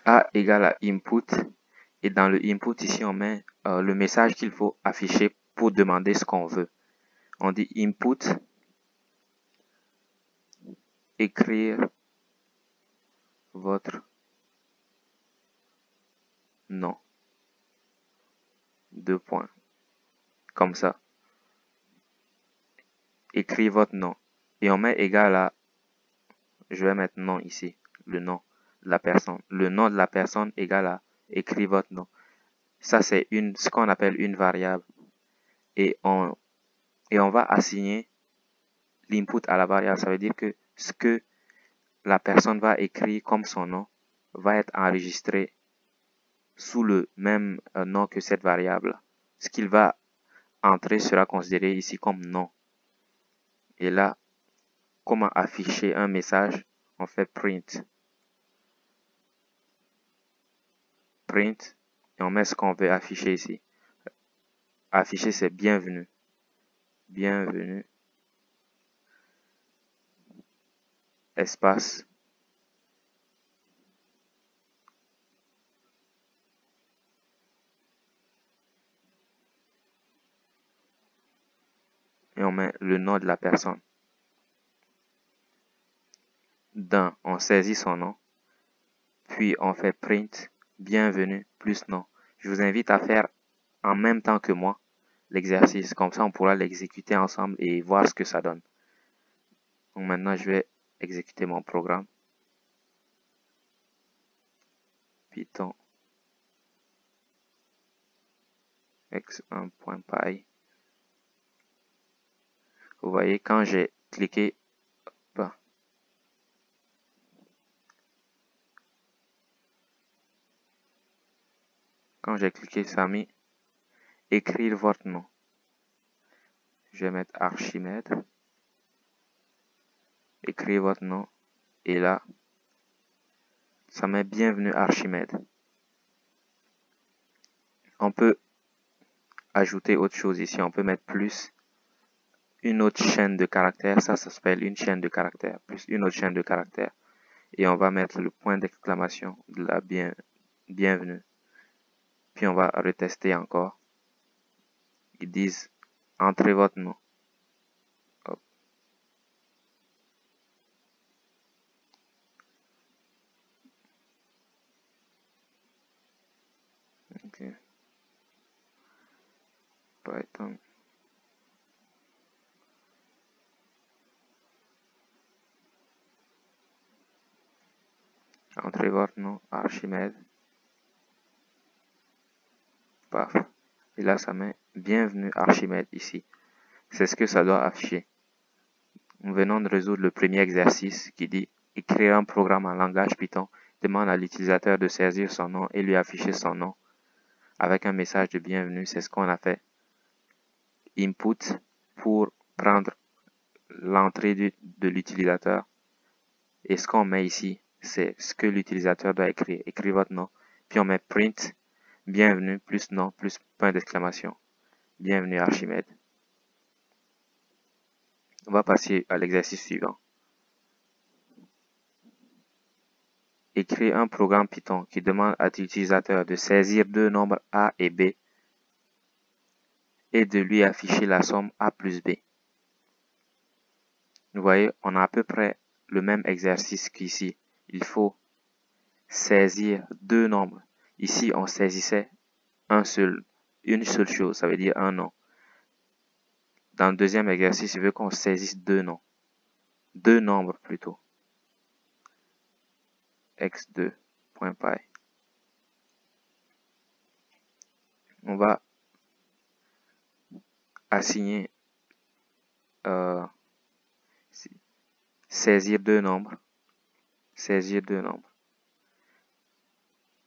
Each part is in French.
A égale à input. Et dans le input, ici, on met le message qu'il faut afficher pour demander ce qu'on veut. On dit input, écrire votre nom. 2 points. Comme ça. Écrire votre nom. Et on met égal à, je vais mettre nom ici, le nom de la personne. Le nom de la personne égale à écrire votre nom. Ça, c'est ce qu'on appelle une variable. Et on va assigner l'input à la variable. Ça veut dire que ce que la personne va écrire comme son nom va être enregistré sous le même nom que cette variable. Ce qu'il va entrer sera considéré ici comme nom. Et là, comment afficher un message? On fait print. Print. Et on met ce qu'on veut afficher ici. Afficher, c'est bienvenue. Bienvenue. Espace. Et on met le nom de la personne. Dans, on saisit son nom. Puis on fait print. Bienvenue plus nom. Je vous invite à faire en même temps que moi l'exercice. Comme ça, on pourra l'exécuter ensemble et voir ce que ça donne. Donc maintenant, je vais exécuter mon programme. Python x1.py. Vous voyez, quand j'ai cliqué, ça a mis écrire votre nom. Je vais mettre Archimède. Écrire votre nom. Et là, ça met bienvenue Archimède. On peut ajouter autre chose ici. On peut mettre plus une autre chaîne de caractères. Ça s'appelle une chaîne de caractères. Plus une autre chaîne de caractères. Et on va mettre le point d'exclamation de la bienvenue. Puis on va retester encore. Ils disent entrez votre nom. Hop. Ok. Python. Entrez votre nom, Archimède. Paf. Et là, ça met bienvenue Archimède ici. C'est ce que ça doit afficher. Nous venons de résoudre le premier exercice qui dit écrire un programme en langage Python demande à l'utilisateur de saisir son nom et lui afficher son nom avec un message de bienvenue. C'est ce qu'on a fait. Input pour prendre l'entrée de l'utilisateur. Et ce qu'on met ici, c'est ce que l'utilisateur doit écrire. Écrire votre nom. Puis on met print, bienvenue, plus nom, plus point d'exclamation. Bienvenue Archimède. On va passer à l'exercice suivant. Écrire un programme Python qui demande à l'utilisateur de saisir deux nombres A et B et de lui afficher la somme A plus B. Vous voyez, on a à peu près le même exercice qu'ici. Il faut saisir deux nombres. Ici, on saisissait une seule chose, ça veut dire un nom. Dans le deuxième exercice, il veut qu'on saisisse deux noms. Deux nombres plutôt. x2.py. On va assigner saisir deux nombres. Saisir deux nombres.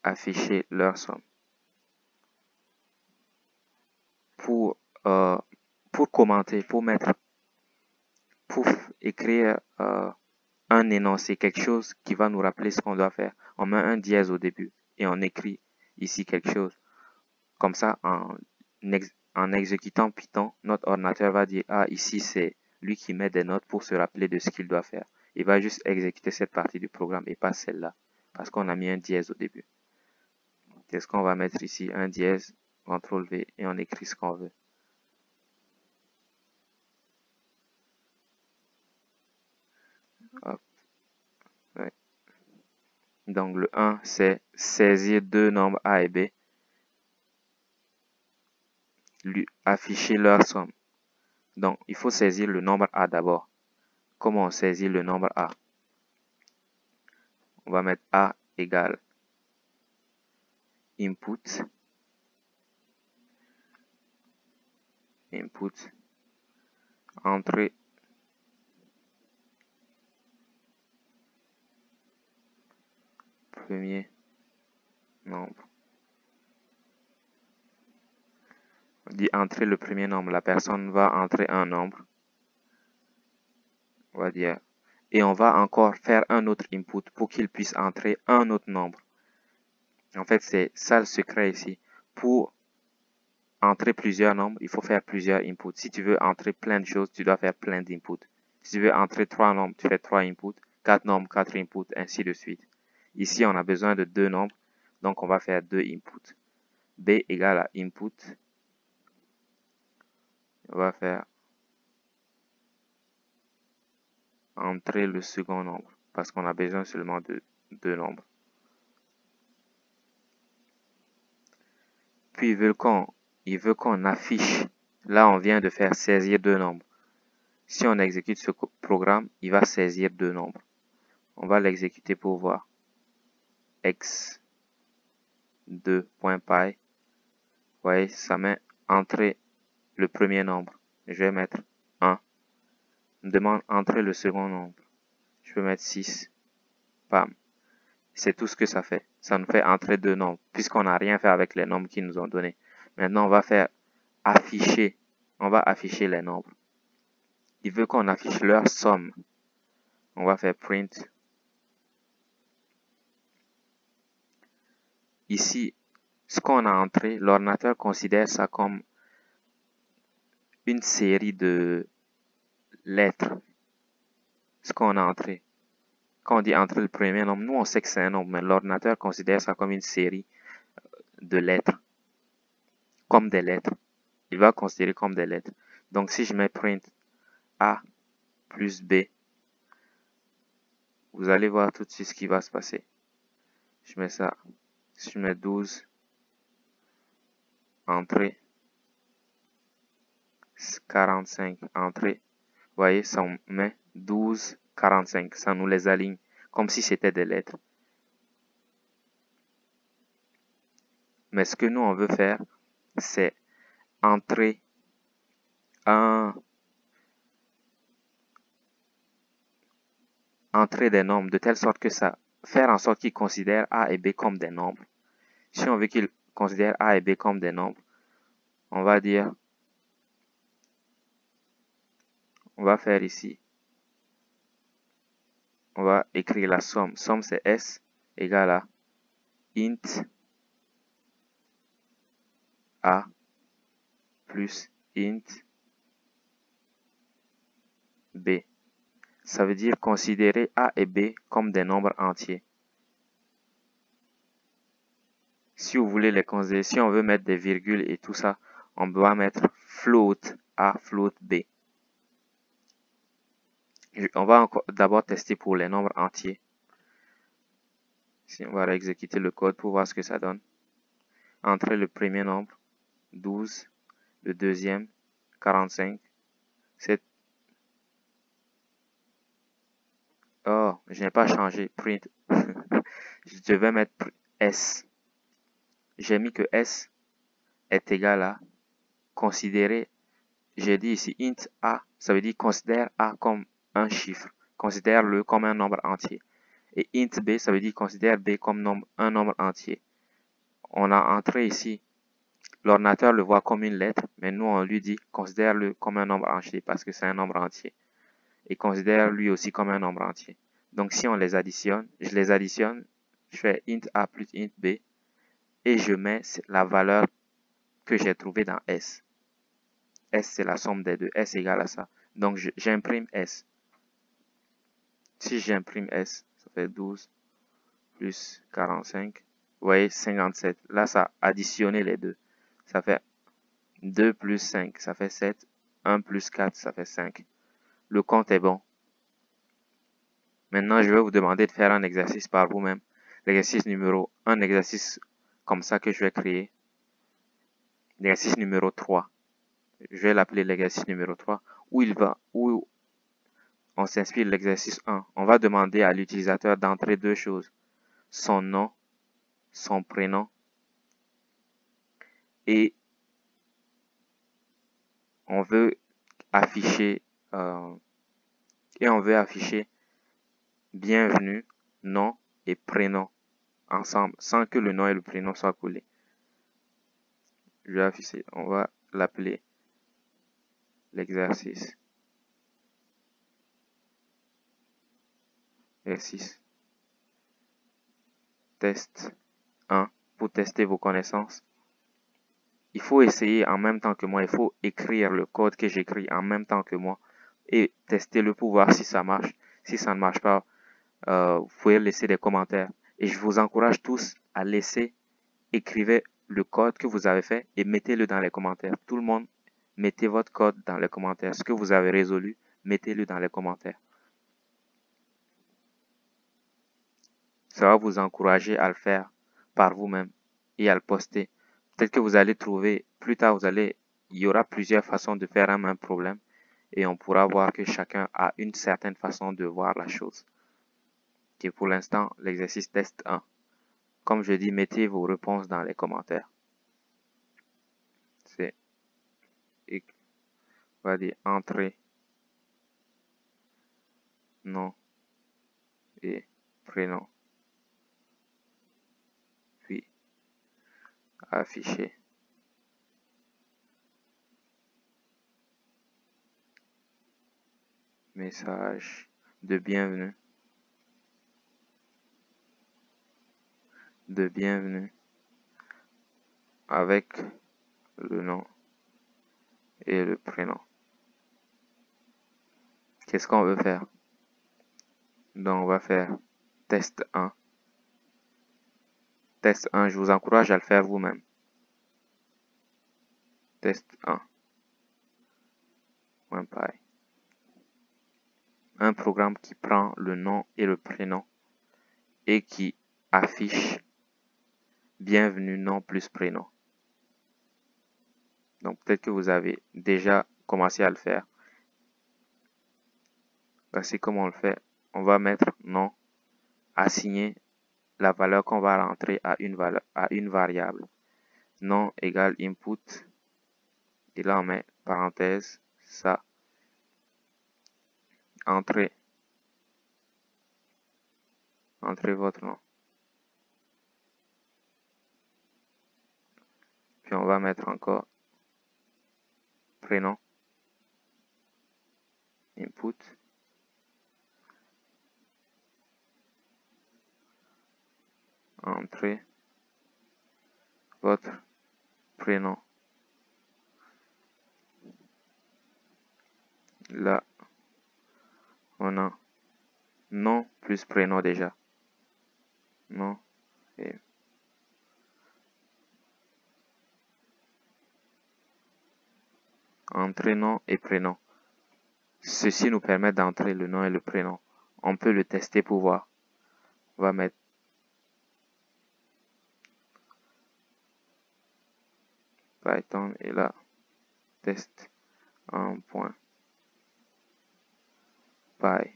Afficher leur somme. Pour commenter, pour écrire un énoncé, quelque chose qui va nous rappeler ce qu'on doit faire. On met un dièse au début et on écrit ici quelque chose. Comme ça, en exécutant Python, notre ordinateur va dire, ah, ici c'est lui qui met des notes pour se rappeler de ce qu'il doit faire. Il va juste exécuter cette partie du programme et pas celle-là. parce qu'on a mis un dièse au début. Qu'est-ce qu'on va mettre ici? Un dièse, CTRL V, et on écrit ce qu'on veut. Hop. Ouais. Donc le 1, c'est saisir deux nombres A et B, lui afficher leur somme. Donc il faut saisir le nombre A d'abord. Comment on saisit le nombre A? On va mettre A égale input, entrée premier nombre. On dit entrer le premier nombre. La personne va entrer un nombre. On va dire. Et on va encore faire un autre input pour qu'il puisse entrer un autre nombre. En fait, c'est ça le secret ici. Pour entrer plusieurs nombres, il faut faire plusieurs inputs. Si tu veux entrer plein de choses, tu dois faire plein d'inputs. Si tu veux entrer 3 nombres, tu fais 3 inputs. 4 nombres, 4 inputs, ainsi de suite. Ici, on a besoin de 2 nombres, donc on va faire 2 inputs. B égale à input. On va faire entrer le second nombre, parce qu'on a besoin seulement de 2 nombres. Puis il veut qu'on affiche. Là, on vient de faire saisir 2 nombres. Si on exécute ce programme, il va saisir 2 nombres. On va l'exécuter pour voir. x2.py. Vous voyez, ça met entrer le premier nombre. Je vais mettre 1. On me demande entrer le second nombre. Je peux mettre 6. Bam. C'est tout ce que ça fait. Ça nous fait entrer 2 nombres, puisqu'on n'a rien fait avec les nombres qu'ils nous ont donnés. Maintenant, on va faire afficher. On va afficher les nombres. Il veut qu'on affiche leur somme. On va faire print. Ici, ce qu'on a entré, l'ordinateur considère ça comme une série de lettres. Ce qu'on a entré. Quand on dit entrer le premier nombre, nous on sait que c'est un nombre, mais l'ordinateur considère ça comme une série de lettres. Comme des lettres. Il va considérer comme des lettres. Donc si je mets print A plus B, vous allez voir tout de suite ce qui va se passer. Je mets ça. Si je mets 12, entrée, 45, entrée. Vous voyez, ça on met 12, 45. Ça nous les aligne comme si c'était des lettres. Mais ce que nous on veut faire, c'est entrer des nombres de telle sorte que ça faire en sorte qu'il considère A et B comme des nombres. Si on veut qu'il considère A et B comme des nombres, on va dire, on va faire ici, on va écrire la somme. Somme c'est S égale à int A plus int B. Ça veut dire considérer A et B comme des nombres entiers. Si vous voulez les considérer, si on veut mettre des virgules et tout ça, on doit mettre float A, float B. On va d'abord tester pour les nombres entiers. Si on va exécuter le code pour voir ce que ça donne. Entrer le premier nombre, 12, le deuxième, 45, 7. Oh, je n'ai pas changé, print. Je vais mettre S. J'ai mis que S est égal à considérer. J'ai dit ici int A, ça veut dire considère A comme un chiffre. Considère-le comme un nombre entier. Et int B, ça veut dire considère B comme un nombre entier. On a entré ici. L'ordinateur le voit comme une lettre, mais nous on lui dit considère-le comme un nombre entier parce que c'est un nombre entier. Et considère lui aussi comme un nombre entier. Donc si on les additionne, je les additionne, je fais int A plus int B et je mets la valeur que j'ai trouvée dans S. S c'est la somme des deux, S égale à ça. Donc j'imprime S. Si j'imprime S, ça fait 12 plus 45. Vous voyez, 57. Là, ça a additionné les deux. Ça fait 2 plus 5, ça fait 7. 1 plus 4, ça fait 5. Le compte est bon. Maintenant, je vais vous demander de faire un exercice par vous-même. L'exercice numéro 1, exercice comme ça que je vais créer. L'exercice numéro 3. Je vais l'appeler l'exercice numéro 3. Où on s'inspire de l'exercice 1. On va demander à l'utilisateur d'entrer deux choses. Son nom, son prénom et on veut afficher bienvenue, nom et prénom ensemble sans que le nom et le prénom soient collés. Je vais afficher, on va l'appeler l'exercice. Exercice test 1 pour tester vos connaissances. Il faut essayer en même temps que moi, il faut écrire le code que j'écris en même temps que moi et tester-le pour voir si ça marche. Si ça ne marche pas, vous pouvez laisser des commentaires. Et je vous encourage tous à écrivez le code que vous avez fait et mettez-le dans les commentaires. Tout le monde, mettez votre code dans les commentaires. Ce que vous avez résolu, mettez-le dans les commentaires. Ça va vous encourager à le faire par vous-même et à le poster. Peut-être que vous allez trouver, plus tard, il y aura plusieurs façons de faire un même problème et on pourra voir que chacun a une certaine façon de voir la chose. Et pour l'instant, l'exercice test 1. Comme je dis, mettez vos réponses dans les commentaires. C'est, on va dire, entrée, nom et prénom. Puis, afficher. Message de bienvenue. De bienvenue. Avec le nom et le prénom. Qu'est-ce qu'on veut faire? Donc, on va faire test 1. Test 1, je vous encourage à le faire vous-même. Test 1. .py. Un programme qui prend le nom et le prénom et qui affiche bienvenue nom plus prénom. Donc, peut-être que vous avez déjà commencé à le faire. Voici comment on le fait. On va mettre nom, assigner la valeur qu'on va rentrer à une variable. Nom égale input. Et là, on met parenthèse, ça. Entrez votre nom. Puis on va mettre encore prénom, input. Entrez votre prénom. Là, on a nom plus prénom déjà. Nom et entrer nom et prénom. Ceci nous permet d'entrer le nom et le prénom. On peut le tester pour voir. On va mettre Python et là, test en point py.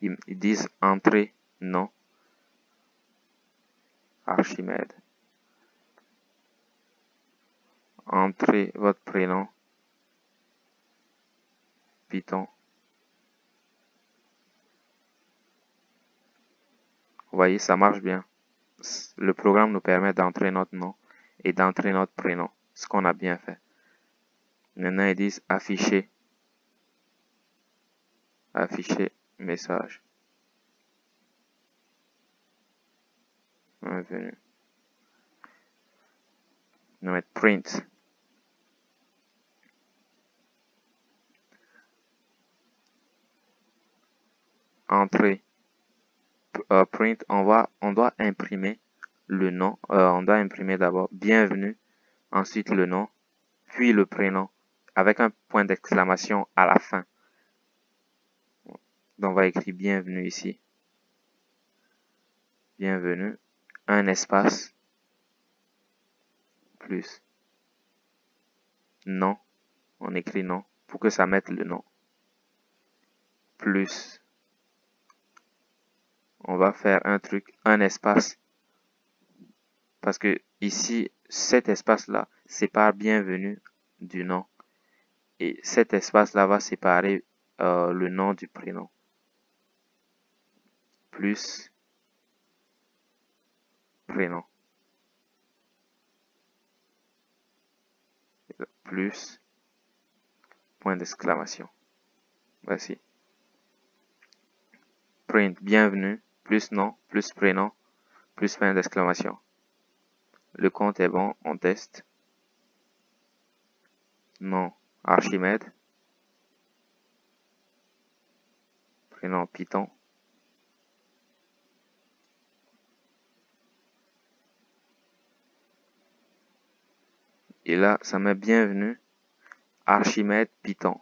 Ils disent entrer nom Archimède. Entrez votre prénom Python. Vous voyez, ça marche bien. Le programme nous permet d'entrer notre nom et d'entrer notre prénom, ce qu'on a bien fait. Maintenant, ils disent afficher. Afficher message. Bienvenue. On va mettre print. Entrée print, on doit imprimer le nom. On doit imprimer d'abord bienvenue, ensuite le nom, puis le prénom, avec un point d'exclamation à la fin. Donc, on va écrire bienvenue ici. Bienvenue, un espace, plus nom, on écrit nom, pour que ça mette le nom. Plus, on va faire un truc, un espace, parce que ici, cet espace-là sépare bienvenue du nom. Et cet espace-là va séparer le nom du prénom. Plus prénom. Plus point d'exclamation. Voici. Print bienvenue, plus nom, plus prénom, plus point d'exclamation. Le compte est bon, on teste. Nom Archimède. Prénom Python. Et là, ça met bienvenue Archimède Python.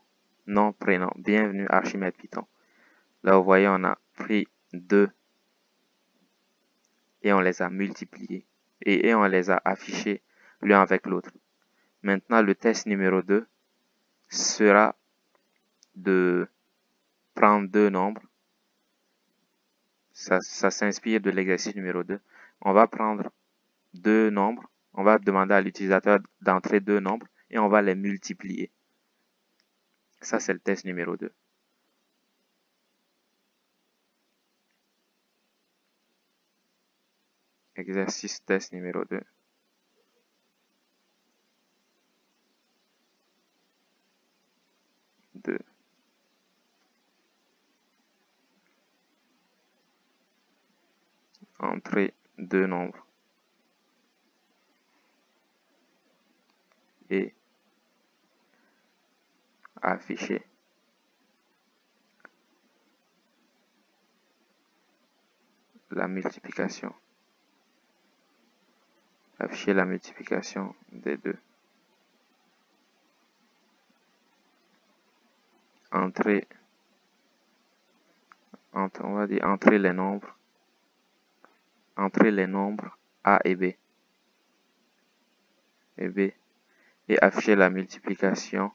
Nom, prénom. Bienvenue Archimède Python. Là, vous voyez, on a pris 2 et on les a multipliés. Et on les a affichés l'un avec l'autre. Maintenant, le test numéro 2 sera de prendre 2 nombres. Ça s'inspire de l'exercice numéro 2. On va prendre 2 nombres. On va demander à l'utilisateur d'entrer 2 nombres et on va les multiplier. Ça, c'est le test numéro 2. Exercice test numéro 2. Entrer 2 nombres et afficher la multiplication. Afficher la multiplication des 2. Entrer, on va dire entrer les nombres. Entrer les nombres A et B. Et afficher la multiplication.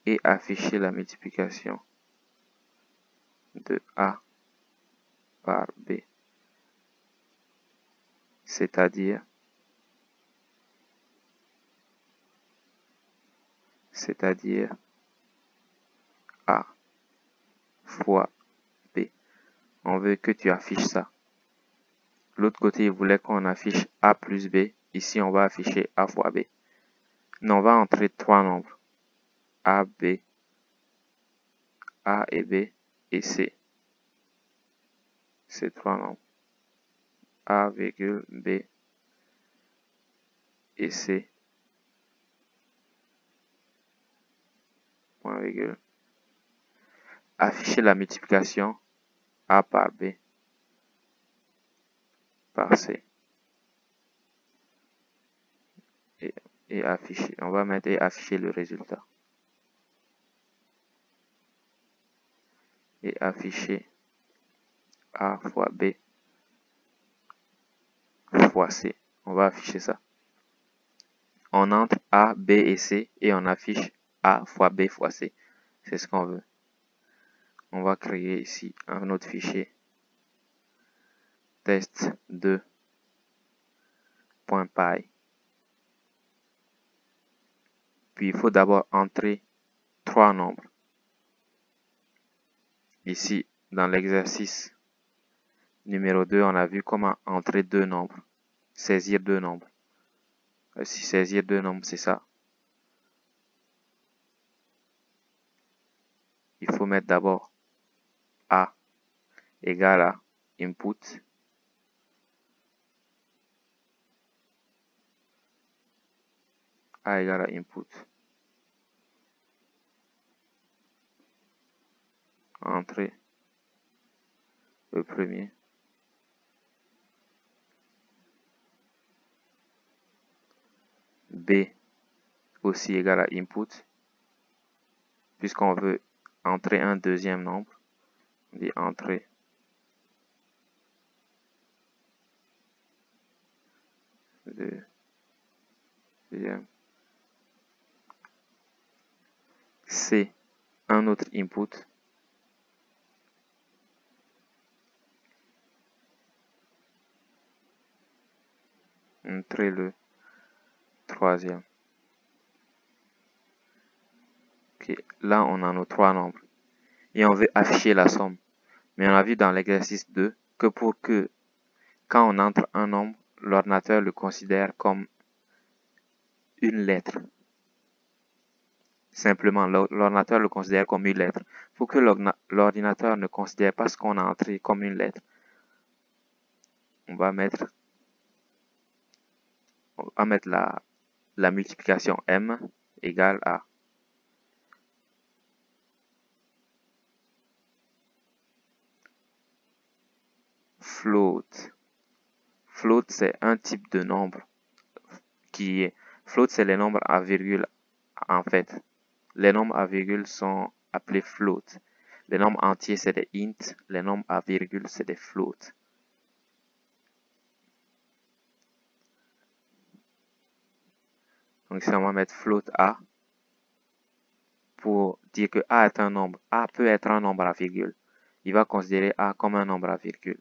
Et afficher la multiplication de A par B. C'est-à-dire A fois B. On veut que tu affiches ça. L'autre côté, il voulait qu'on affiche A plus B. Ici, on va afficher A fois B. Non, on va entrer 3 nombres. A, B, A et B et C. C'est 3 nombres. A, B et C. Point virgule. Afficher la multiplication A par B par C. Et afficher. On va mettre et afficher le résultat. Et afficher A fois B fois C. On va afficher ça. On entre A, B et C et on affiche A fois B fois C. C'est ce qu'on veut. On va créer ici un autre fichier. Test2.py. Puis il faut d'abord entrer 3 nombres. Ici, dans l'exercice numéro 2, on a vu comment entrer 2 nombres. Saisir 2 nombres. Si saisir 2 nombres, c'est ça. Il faut mettre d'abord A égale à input. A égale à input. Entrer le premier. B aussi égal à input, puisqu'on veut entrer un deuxième nombre. On dit entrer le deuxième. C, un autre input. Entrer le troisième. Okay. Là, on a nos trois nombres. Et on veut afficher la somme. Mais on a vu dans l'exercice 2 que quand on entre un nombre, l'ordinateur le considère comme une lettre. Simplement, l'ordinateur le considère comme une lettre. Il faut que l'ordinateur ne considère pas ce qu'on a entré comme une lettre. On va mettre la multiplication m égale à float. Float, c'est un type de nombre float, c'est les nombres à virgule en fait. Les nombres à virgule sont appelés float. Les nombres entiers, c'est des int. Les nombres à virgule, c'est des float. Donc ici, on va mettre float a pour dire que a est un nombre. A peut être un nombre à virgule. Il va considérer a comme un nombre à virgule.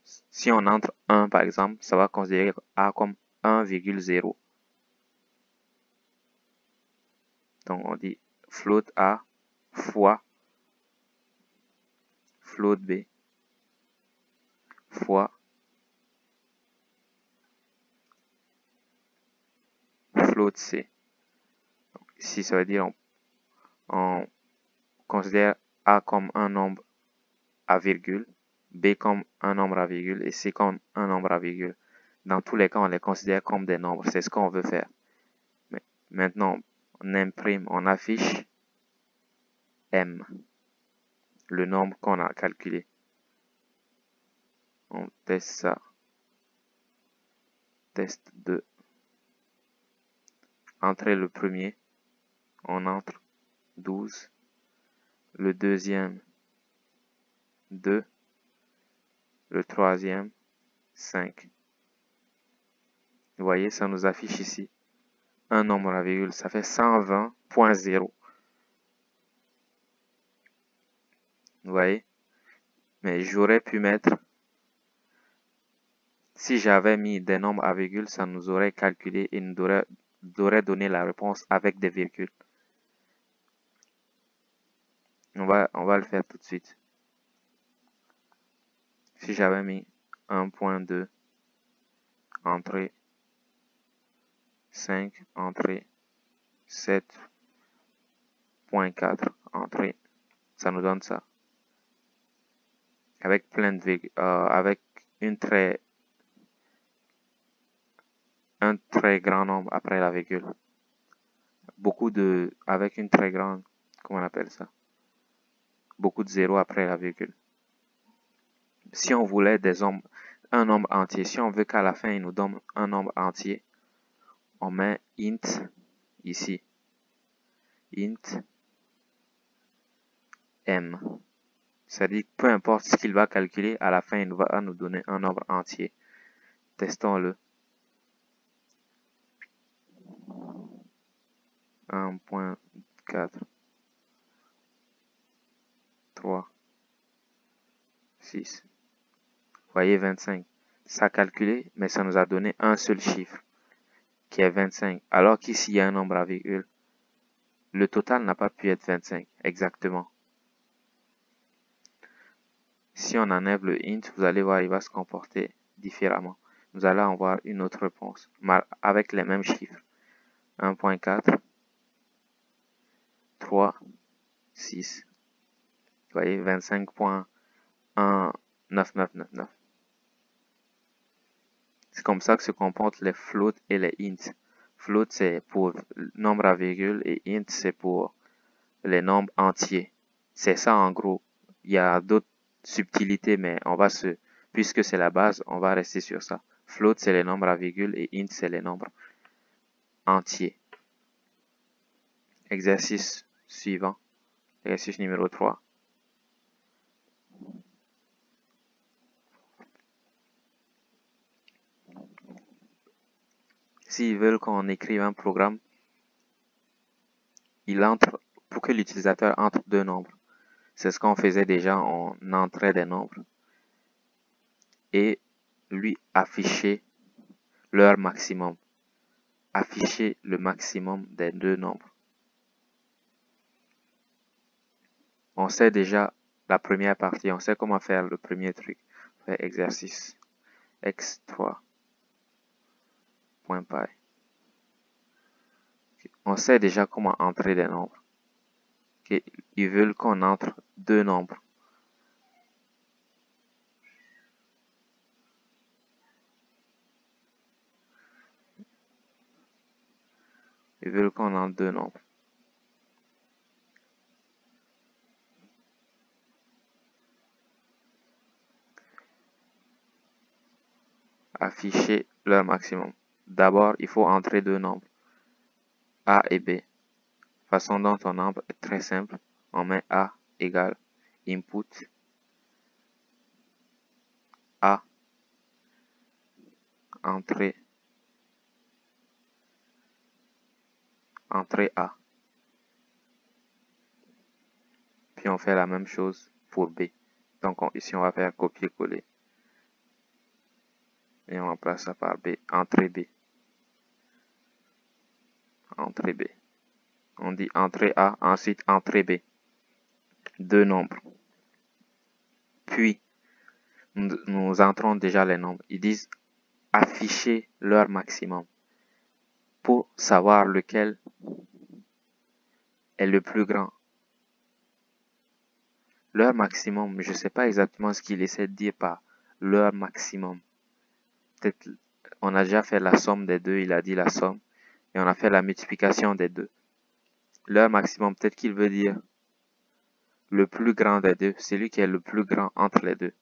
Si on entre 1, par exemple, ça va considérer a comme 1,0. Donc on dit float a fois float b fois float c. Donc, ici, ça veut dire on considère a comme un nombre à virgule, b comme un nombre à virgule et c comme un nombre à virgule. Dans tous les cas, on les considère comme des nombres. C'est ce qu'on veut faire. Mais maintenant, on imprime, on affiche m, le nombre qu'on a calculé. On teste ça. Test 2. Entrer le premier, on entre 12. Le deuxième, 2. Le troisième, 5. Vous voyez, ça nous affiche ici un nombre à virgule. Ça fait 120.0. Vous voyez? Mais j'aurais pu mettre, si j'avais mis des nombres à virgule, ça nous aurait calculé et nous aurait donné la réponse avec des virgules. On va le faire tout de suite. Si j'avais mis 1.2, entrée 5, entrée 7.4, entrée, ça nous donne ça. Avec plein de virgules, avec un très grand nombre après la virgule. Avec une très grande, comment on appelle ça? Beaucoup de zéros après la virgule. Si on voulait un nombre entier, si on veut qu'à la fin, il nous donne un nombre entier, on met int ici. Int m. C'est-à-dire que peu importe ce qu'il va calculer, à la fin, il va nous donner un nombre entier. Testons-le. 1.4 3 6. Vous voyez 25. Ça a calculé, mais ça nous a donné un seul chiffre, qui est 25. Alors qu'ici, il y a un nombre à virgule. Le total n'a pas pu être 25, exactement. Si on enlève le int, vous allez voir, il va se comporter différemment. Nous allons avoir une autre réponse, avec les mêmes chiffres. 1.4, 3, 6. Vous voyez, 25.19999. C'est comme ça que se comportent les floats et les ints. Float, c'est pour nombre à virgule et int, c'est pour les nombres entiers. C'est ça en gros. Il y a d'autres subtilité, mais puisque c'est la base, on va rester sur ça. Float, c'est les nombres à virgule et int, c'est les nombres entiers. Exercice suivant, exercice numéro 3. S'ils veulent qu'on écrive un programme, pour que l'utilisateur entre deux nombres. C'est ce qu'on faisait déjà, on entrait des nombres et lui afficher leur maximum. Afficher le maximum des deux nombres. On sait déjà la première partie, on sait comment faire le premier truc. On fait exercice x3.py. On sait déjà comment entrer des nombres. Ils veulent qu'on entre deux nombres. Ils veulent qu'on entre deux nombres. Afficher leur maximum. D'abord, il faut entrer deux nombres, A et B. Façon dont on entre est très simple. On met A égale input A entrée A. Puis on fait la même chose pour B. Donc ici on va faire copier-coller. Et on remplace ça par B. Entrée B. Entrée B. On dit entrée A, ensuite entrée B. Deux nombres. Puis, nous entrons déjà les nombres. Ils disent afficher leur maximum pour savoir lequel est le plus grand. Leur maximum, je ne sais pas exactement ce qu'il essaie de dire par leur maximum. Peut-être on a déjà fait la somme des deux, il a dit la somme, et on a fait la multiplication des deux. Leur maximum, peut-être qu'il veut dire le plus grand des deux, celui qui est le plus grand entre les deux.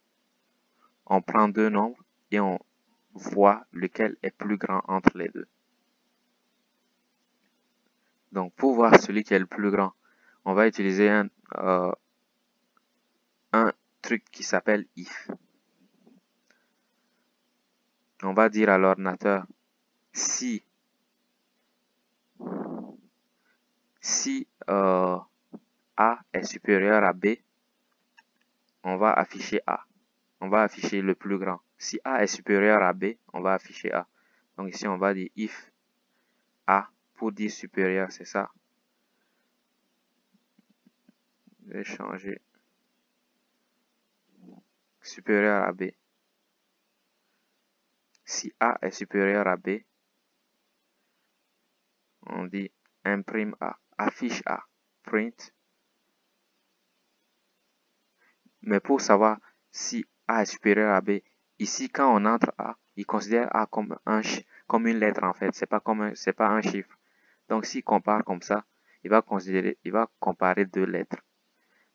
On prend deux nombres et on voit lequel est plus grand entre les deux. Donc, pour voir celui qui est le plus grand, on va utiliser un truc qui s'appelle if. On va dire à l'ordinateur si A est supérieur à B, on va afficher A. On va afficher le plus grand. Si A est supérieur à B, on va afficher A. Donc ici, on va dire if A, pour dire supérieur, c'est ça. Je vais changer. Supérieur à B. Si A est supérieur à B, on dit imprime A, affiche A, print. Mais pour savoir si A est supérieur à B, ici, quand on entre A, il considère A comme une lettre en fait. C'est pas un chiffre. Donc, s'il compare comme ça, il va comparer deux lettres.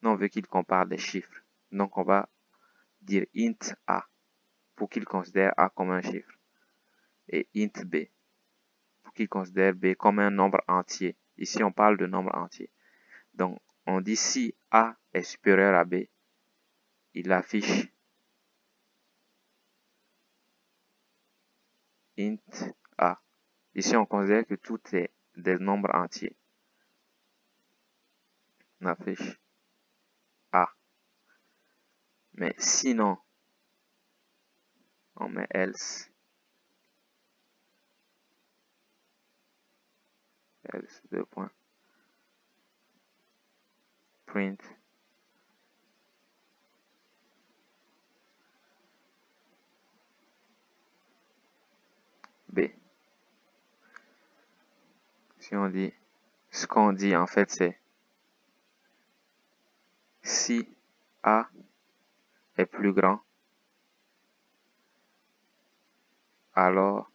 Nous, on veut qu'il compare des chiffres. Donc, on va dire int A pour qu'il considère A comme un chiffre. Et int B pour qu'il considère B comme un nombre entier. Ici, on parle de nombre entier. Donc, on dit si A est supérieur à B, il affiche int A. Ici, on considère que tout est des nombres entiers. On affiche A. Mais sinon, on met else. Else, deux points. Print. B. Si on dit, ce qu'on dit en fait c'est si A est plus grand, alors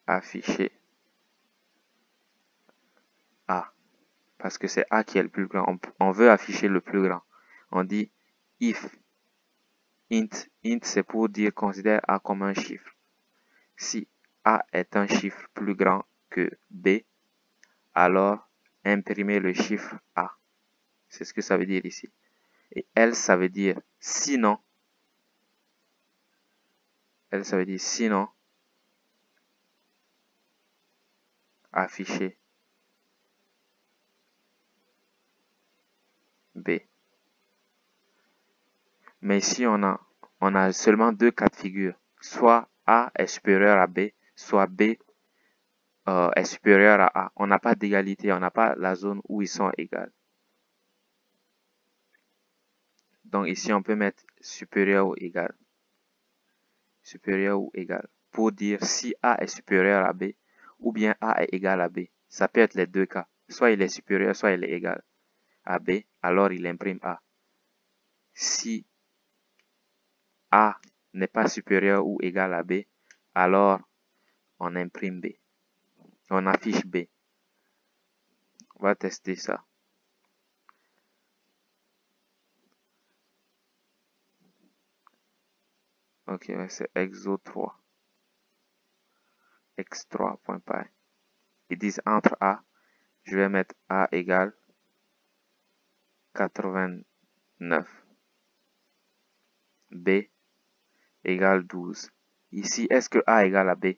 afficher A. Parce que c'est A qui est le plus grand. On veut afficher le plus grand. on dit if int. Int, c'est pour dire considère A comme un chiffre. Si A est un chiffre plus grand que B, alors imprimez le chiffre A. C'est ce que ça veut dire ici. Et else, ça veut dire sinon. Else, ça veut dire sinon, afficher B. Mais ici, on a seulement deux cas de figure. Soit A est supérieur à B, soit B est supérieur à A. On n'a pas d'égalité, on n'a pas la zone où ils sont égaux. Donc ici, on peut mettre supérieur ou égal. Supérieur ou égal. Pour dire si A est supérieur à B, ou bien A est égal à B. Ça peut être les deux cas. Soit il est supérieur, soit il est égal à B, alors il imprime A. Si A n'est pas supérieur ou égal à B, alors on imprime B. On affiche B. On va tester ça. Ok, c'est exo3. x3.py. Ils disent entre A, je vais mettre A égale 89. B égale 12. Ici, est-ce que A égale à B?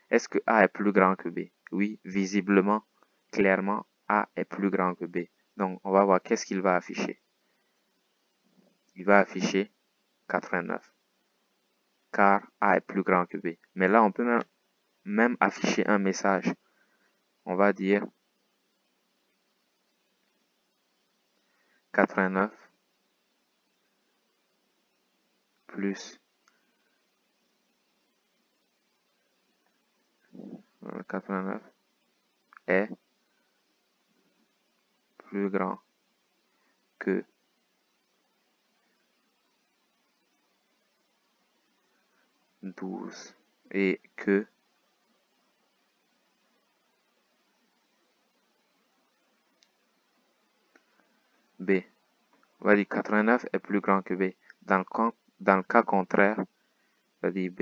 Est-ce que A est plus grand que B? Oui, visiblement, clairement, A est plus grand que B. Donc, on va voir qu'est-ce qu'il va afficher. Il va afficher 89. Car A est plus grand que B. Mais là, on peut même afficher un message. On va dire 89 plus 89 est plus grand que 12 et que B. On va dire 89 est plus grand que B. Dans le cas contraire, on va dire B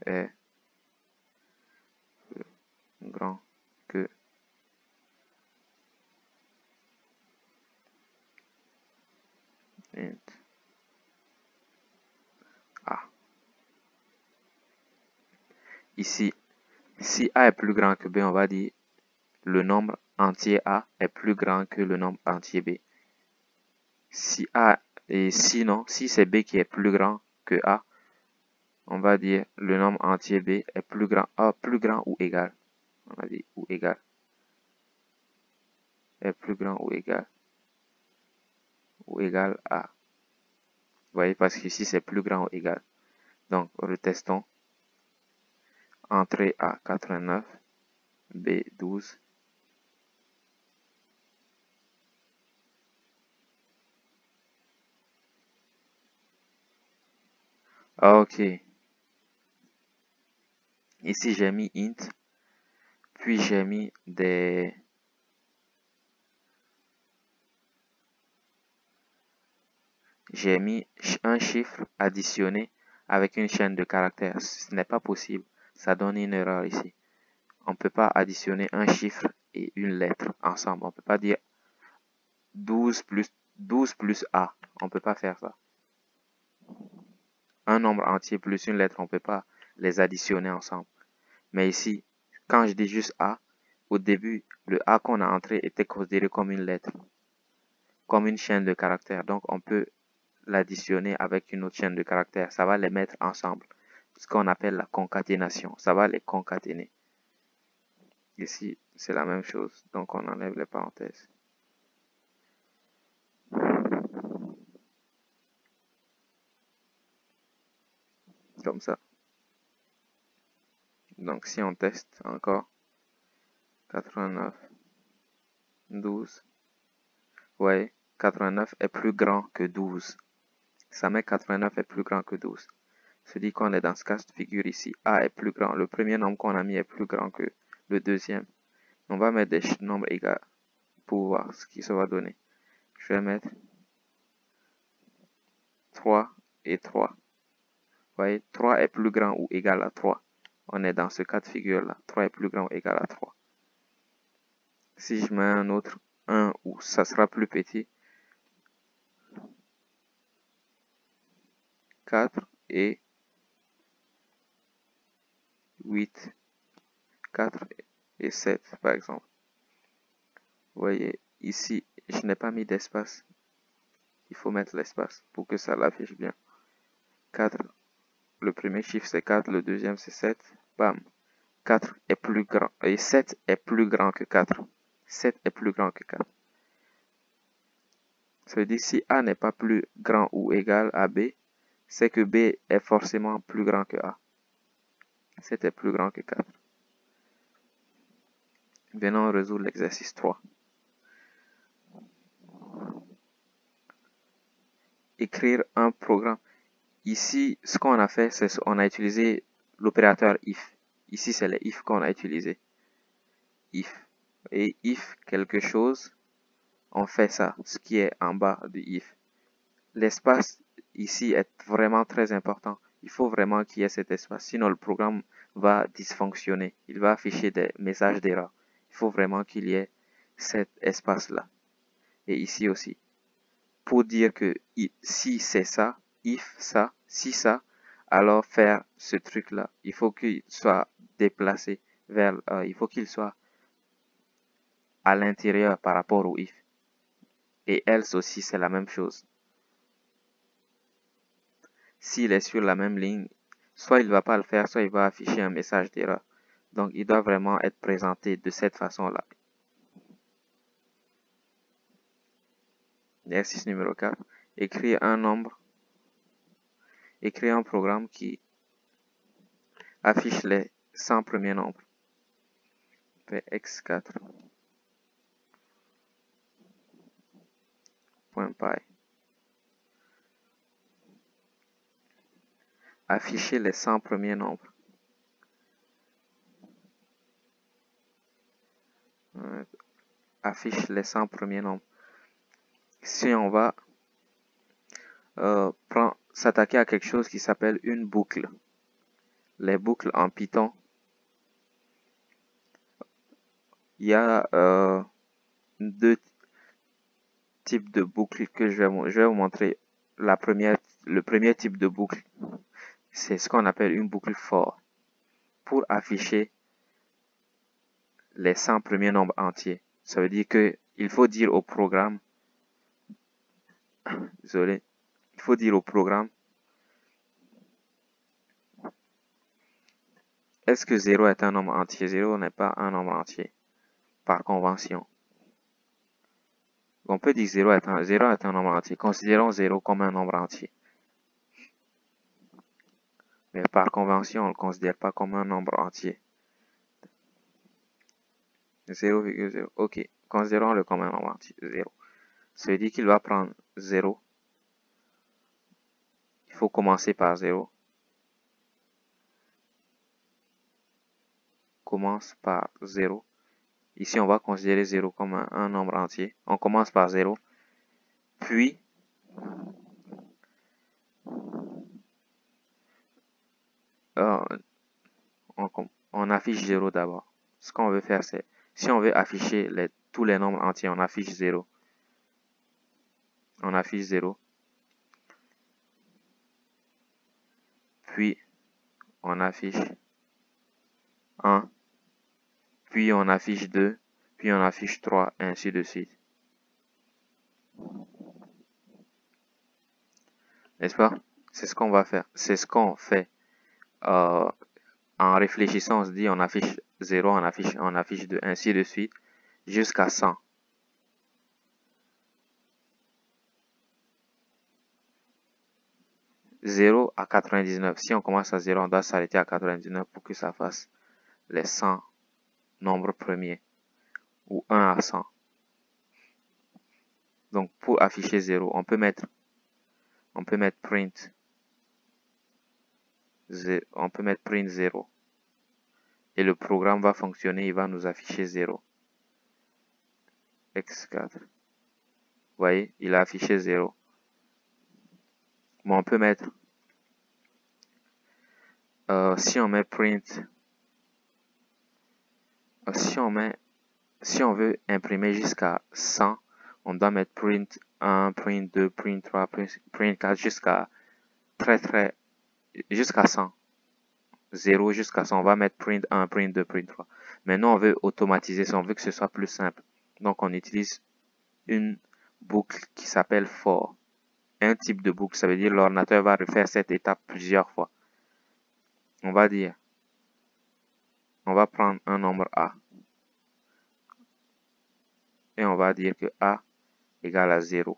est plus grand que int A. Ici, si A est plus grand que B, on va dire le nombre entier A est plus grand que le nombre entier B. Si A et sinon, si c'est B qui est plus grand que A, on va dire le nombre entier B est plus grand, A plus grand ou égal. On va dire ou égal. Est plus grand ou égal à. Vous voyez, parce qu'ici c'est plus grand ou égal. Donc, retestons. Entrée A 89, B 12. Ok. Ici j'ai mis int, puis j'ai mis un chiffre additionné avec une chaîne de caractères. Ce n'est pas possible. Ça donne une erreur ici. On ne peut pas additionner un chiffre et une lettre ensemble. On ne peut pas dire 12 plus A. On ne peut pas faire ça. Un nombre entier plus une lettre, on ne peut pas les additionner ensemble. Mais ici, quand je dis juste A, au début, le A qu'on a entré était considéré comme une lettre, comme une chaîne de caractères. Donc, on peut l'additionner avec une autre chaîne de caractères. Ça va les mettre ensemble. Ce qu'on appelle la concaténation. Ça va les concaténer. Ici, c'est la même chose. Donc, on enlève les parenthèses. Comme ça. Donc, si on teste encore, 89, 12. Vous voyez, 89 est plus grand que 12. Ça met 89 est plus grand que 12. Se dit qu'on est dans ce cas de figure ici. A est plus grand. Le premier nombre qu'on a mis est plus grand que le deuxième. On va mettre des nombres égaux pour voir ce qui se va donner. Je vais mettre 3 et 3. Vous voyez, 3 est plus grand ou égal à 3. On est dans ce cas de figure-là. 3 est plus grand ou égal à 3. Si je mets un autre 1 où ça sera plus petit, 4 et 8. 4 et 7, par exemple. Vous voyez, ici, je n'ai pas mis d'espace. Il faut mettre l'espace pour que ça l'affiche bien. 4, le premier chiffre c'est 4, le deuxième c'est 7. Bam. 4 est plus grand, et 7 est plus grand que 4. 7 est plus grand que 4. Ça veut dire si A n'est pas plus grand ou égal à B, c'est que B est forcément plus grand que A. 7 est plus grand que 4. Venons résoudre l'exercice 3. Écrire un programme. Ici, ce qu'on a fait, c'est qu'on a utilisé l'opérateur if. Ici, c'est le if qu'on a utilisé. If. Et if quelque chose, on fait ça, ce qui est en bas du if. L'espace ici est vraiment très important. Il faut vraiment qu'il y ait cet espace. Sinon, le programme va dysfonctionner. Il va afficher des messages d'erreur. Il faut vraiment qu'il y ait cet espace-là. Et ici aussi. Pour dire que si c'est ça, if ça, si ça, alors faire ce truc-là. Il faut qu'il soit déplacé vers, il faut qu'il soit à l'intérieur par rapport au if. Et else aussi, c'est la même chose. S'il est sur la même ligne, soit il ne va pas le faire, soit il va afficher un message d'erreur. Donc, il doit vraiment être présenté de cette façon-là. Exercice numéro 4. Écrire un nombre. Écrire un programme qui affiche les 100 premiers nombres. Px4. .py. Afficher les 100 premiers nombres. Affiche les 100 premiers nombres. Si on va s'attaquer à quelque chose qui s'appelle une boucle. Les boucles en Python, il y a deux types de boucles que je vais vous montrer. Le premier type de boucle, c'est ce qu'on appelle une boucle for, pour afficher les 100 premiers nombres entiers. Ça veut dire que il faut dire au programme, désolé, il faut dire au programme, est-ce que 0 est un nombre entier? 0 n'est pas un nombre entier, par convention. On peut dire 0 est un nombre entier. Considérons 0 comme un nombre entier. Mais par convention, on ne le considère pas comme un nombre entier. 0,0. Ok. Considérons-le comme un nombre entier. 0. Ça veut dire qu'il va prendre 0. Il faut commencer par 0. Commence par 0. Ici, on va considérer 0 comme un nombre entier. On commence par 0. Puis, on affiche 0 d'abord. Ce qu'on veut faire, c'est, si on veut afficher tous les nombres entiers, on affiche 0. On affiche 0. Puis, on affiche 1. Puis, on affiche 2. Puis, on affiche 3, et ainsi de suite. N'est-ce pas? C'est ce qu'on va faire. C'est ce qu'on fait. En réfléchissant, on se dit on affiche 0, on affiche 2, ainsi de suite, jusqu'à 100. « 0 à 99. Si on commence à 0, on doit s'arrêter à 99 pour que ça fasse les 100 nombres premiers. Ou 1 à 100. Donc, pour afficher 0, on peut mettre print. On peut mettre print 0. Et le programme va fonctionner, il va nous afficher 0. x4. Vous voyez, il a affiché 0. Mais on peut mettre, si on met print, si on veut imprimer jusqu'à 100, on doit mettre print 1, print 2, print 3, print 4 jusqu'à jusqu'à 100. 0 jusqu'à 100. On va mettre print 1, print 2, print 3. Maintenant, on veut automatiser ça. On veut que ce soit plus simple. Donc, on utilise une boucle qui s'appelle for. Un type de boucle, ça veut dire l'ordinateur va refaire cette étape plusieurs fois. On va dire, on va prendre un nombre A. Et on va dire que A égale à 0.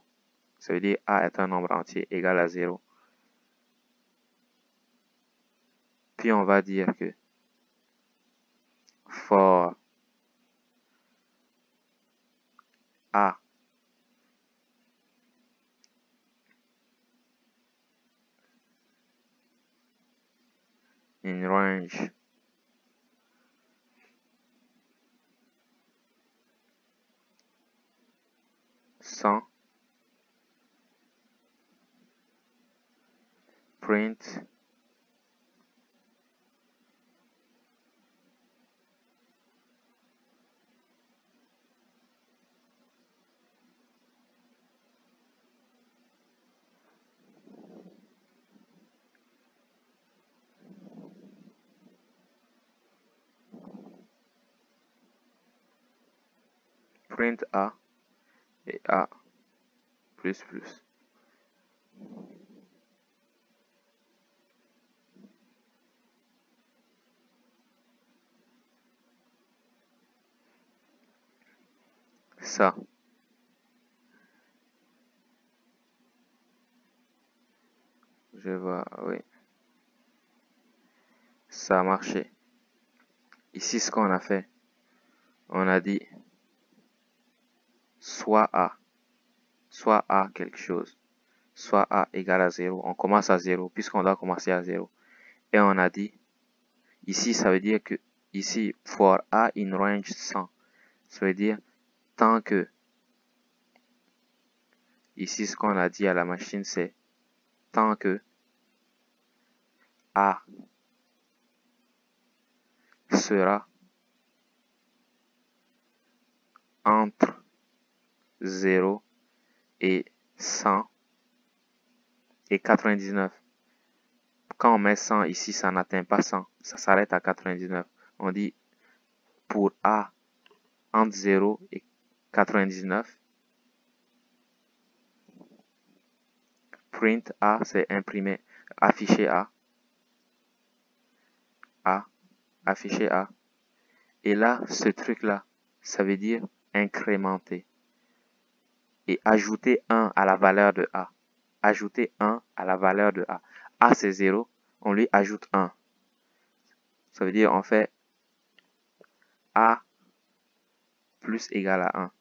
Ça veut dire A est un nombre entier égal à 0. Puis on va dire que for A in range sans print A et A plus plus. Ça, je vois, oui, ça a marché. Ici, ce qu'on a fait, on a dit soit A quelque chose, soit A égale à 0. On commence à 0, puisqu'on doit commencer à 0. Et on a dit, ici, ça veut dire que, ici, for A in range 100, ça veut dire, tant que, ici, ce qu'on a dit à la machine, c'est, tant que A sera entre 0 et 100 et 99. Quand on met 100 ici, ça n'atteint pas 100, ça s'arrête à 99. On dit pour A entre 0 et 99, print A, c'est imprimer, afficher A, afficher A. Et là, ce truc-là, ça veut dire incrémenter et ajouter 1 à la valeur de A. Ajouter 1 à la valeur de A. A, c'est 0, on lui ajoute 1. Ça veut dire, on fait A plus égal à 1.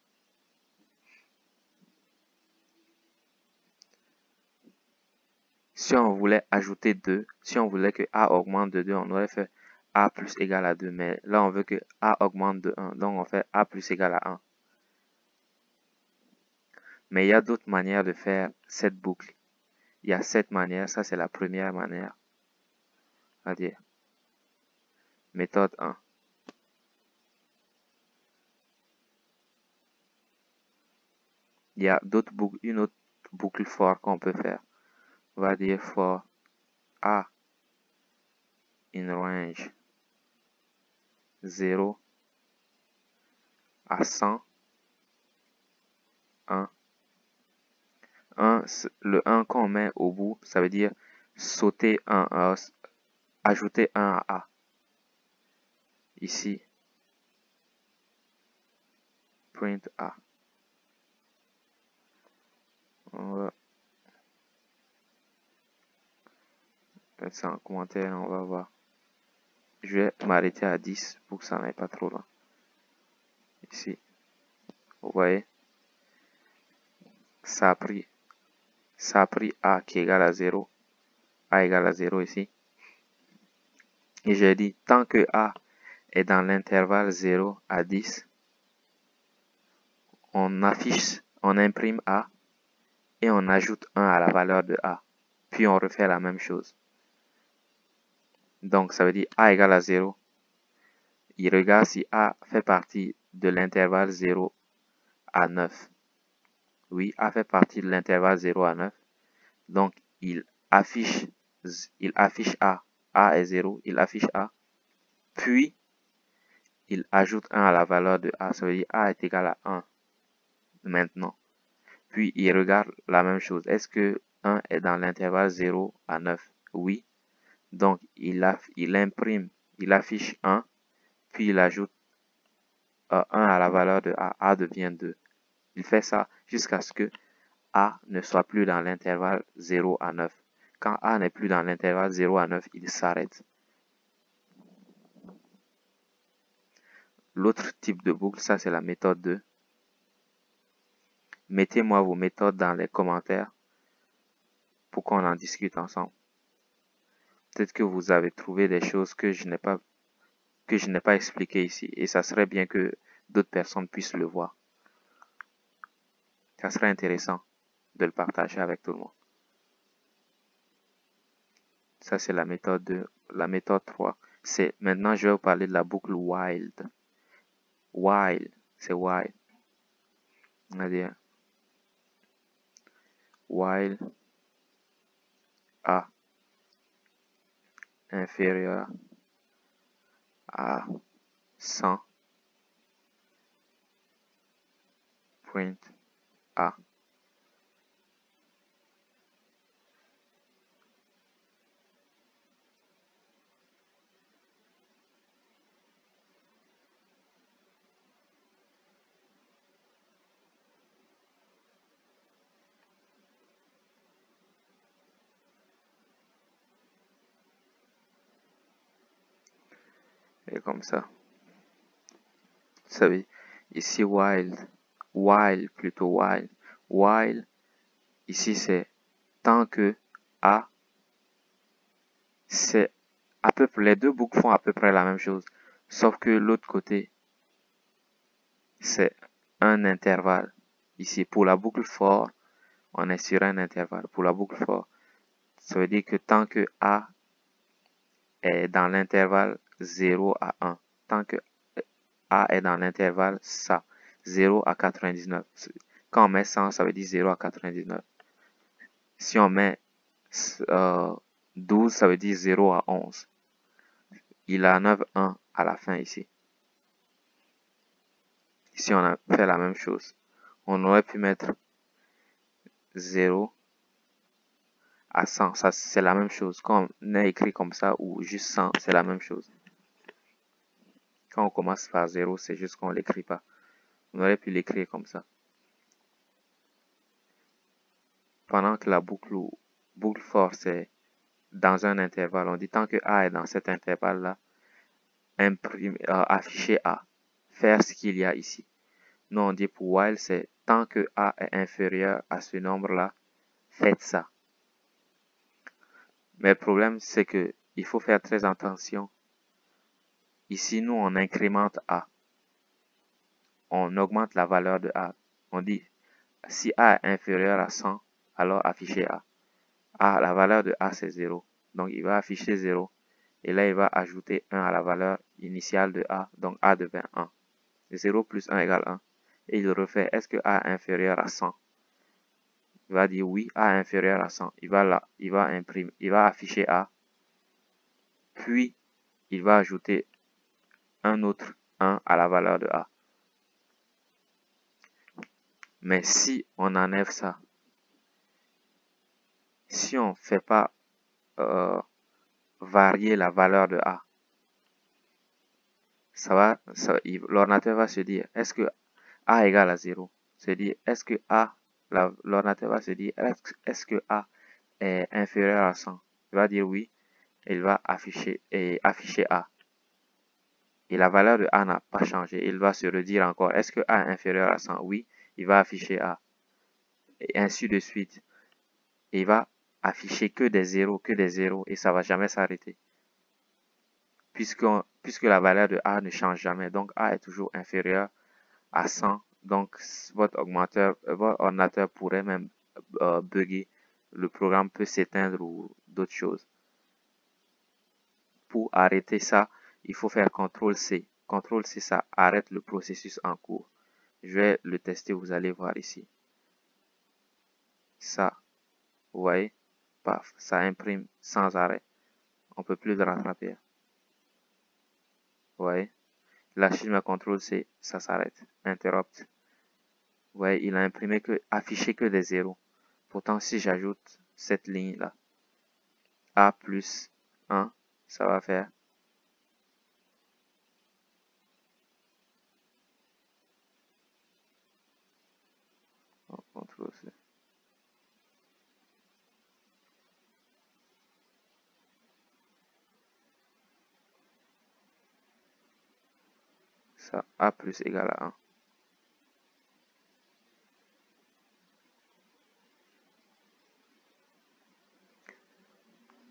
Si on voulait ajouter 2, si on voulait que A augmente de 2, on aurait fait A plus égal à 2. Mais là, on veut que A augmente de 1. Donc, on fait A plus égal à 1. Mais il y a d'autres manières de faire cette boucle. Il y a cette manière. Ça, c'est la première manière. C'est-à-dire, méthode 1. Il y a une autre boucle for qu'on peut faire. On va dire for A in range 0 à 100, 1. Le 1 qu'on met au bout, ça veut dire sauter 1, ajouter 1 à A. Ici, print A. On va mettre ça en commentaire, on va voir. Je vais m'arrêter à 10 pour que ça n'aille pas trop loin. Ici, vous voyez, ça a pris A qui est égal à 0. A égale à 0 ici. Et j'ai dit, tant que A est dans l'intervalle 0 à 10, on imprime A et on ajoute 1 à la valeur de A. Puis on refait la même chose. Donc ça veut dire A égale à 0. Il regarde si A fait partie de l'intervalle 0 à 9. Oui, A fait partie de l'intervalle 0 à 9. Donc il affiche A. A est 0, il affiche A. Puis il ajoute 1 à la valeur de A. Ça veut dire A est égal à 1 maintenant. Puis il regarde la même chose. Est-ce que 1 est dans l'intervalle 0 à 9? Oui. Donc il affiche 1, puis il ajoute 1 à la valeur de A. A devient 2. Il fait ça jusqu'à ce que A ne soit plus dans l'intervalle 0 à 9. Quand A n'est plus dans l'intervalle 0 à 9, il s'arrête. L'autre type de boucle, ça c'est la méthode 2. Mettez-moi vos méthodes dans les commentaires pour qu'on en discute ensemble. Peut-être que vous avez trouvé des choses que je n'ai pas expliquées ici, et ça serait bien que d'autres personnes puissent le voir. Ça serait intéressant de le partager avec tout le monde. Ça, c'est la méthode 2. La méthode 3, maintenant, je vais vous parler de la boucle while. While, c'est while. On va dire while A inférieur à 100, print A. Et comme ça. Vous savez, ici while plutôt while. While, ici c'est tant que A, c'est à peu près, les deux boucles font à peu près la même chose. Sauf que l'autre côté, c'est un intervalle. Ici, pour la boucle for, on est sur un intervalle. Pour la boucle for, ça veut dire que tant que A est dans l'intervalle 0 à 1, tant que A est dans l'intervalle ça, 0 à 99. Quand on met 100, ça veut dire 0 à 99. Si on met 12, ça veut dire 0 à 11. Il a 9, 1 à la fin ici. Ici, on a fait la même chose. On aurait pu mettre 0 à 100. Ça, c'est la même chose. Quand on est écrit comme ça ou juste 100, c'est la même chose. Quand on commence par 0, c'est juste qu'on ne l'écrit pas. On aurait pu l'écrire comme ça. Pendant que la boucle for, c'est dans un intervalle. On dit tant que A est dans cet intervalle-là, afficher A. Faire ce qu'il y a ici. Nous, on dit pour while, c'est tant que A est inférieur à ce nombre-là, faites ça. Mais le problème, c'est que il faut faire très attention. Ici, nous, on incrémente A. On augmente la valeur de A. On dit, si A est inférieur à 100, alors affichez A. La valeur de A, c'est 0. Donc, il va afficher 0. Et là, il va ajouter 1 à la valeur initiale de A. Donc, A devient 1. 0 plus 1 égale 1. Et il refait, est-ce que A est inférieur à 100? Il va dire oui, A est inférieur à 100. Il va afficher A. Puis, il va ajouter un autre 1 à la valeur de A. Mais si on enlève ça, si on ne fait pas varier la valeur de A, l'ordinateur va se dire, est-ce que A égale à 0? C'est-à-dire, est-ce que l'ordinateur va se dire, est-ce que A est inférieur à 100? Il va dire oui, et il va afficher A. Et la valeur de A n'a pas changé. Il va se redire encore, est-ce que A est inférieur à 100? Oui, il va afficher A. Et ainsi de suite. Et il va afficher que des zéros, et ça va jamais s'arrêter. Puisque la valeur de A ne change jamais. Donc A est toujours inférieur à 100 Donc, votre ordinateur pourrait même bugger. Le programme peut s'éteindre ou d'autres choses. Pour arrêter ça, il faut faire CTRL-C. CTRL-C, ça arrête le processus en cours. Je vais le tester, vous allez voir ici. Ça, vous voyez, paf, ça imprime sans arrêt. On ne peut plus le rattraper. Vous voyez, là, si je mets CTRL-C, ça s'arrête. Interrupt. Vous voyez, il a imprimé affiché que des zéros. Pourtant, si j'ajoute cette ligne-là, A plus 1, ça va faire CTRL-C. Ça, A plus égale à 1.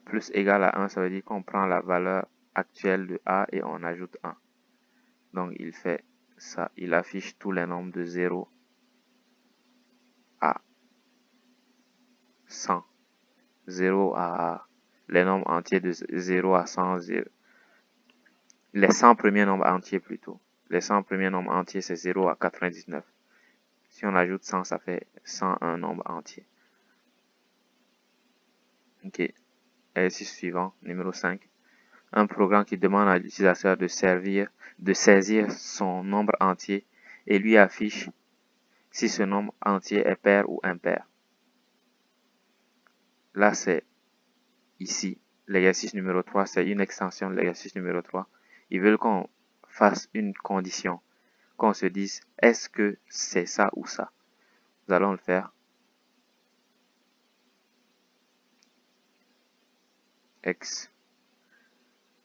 Plus égale à 1, ça veut dire qu'on prend la valeur actuelle de A et on ajoute 1. Donc, il fait ça. Il affiche tous les nombres de 0 à 100. 0 à les nombres entiers de 0 à 100. 0. Les 100 premiers nombres entiers plutôt. Les 100 premiers nombres entiers, c'est 0 à 99. Si on ajoute 100, ça fait 101 nombres entiers. Ok. Exercice suivant, numéro 5. Un programme qui demande à l'utilisateur de saisir son nombre entier et lui affiche si ce nombre entier est pair ou impair. Là, c'est ici. L'exercice numéro 3, c'est une extension de l'exercice numéro 3. Ils veulent qu'on fasse une condition, qu'on se dise, est-ce que c'est ça ou ça? Nous allons le faire. X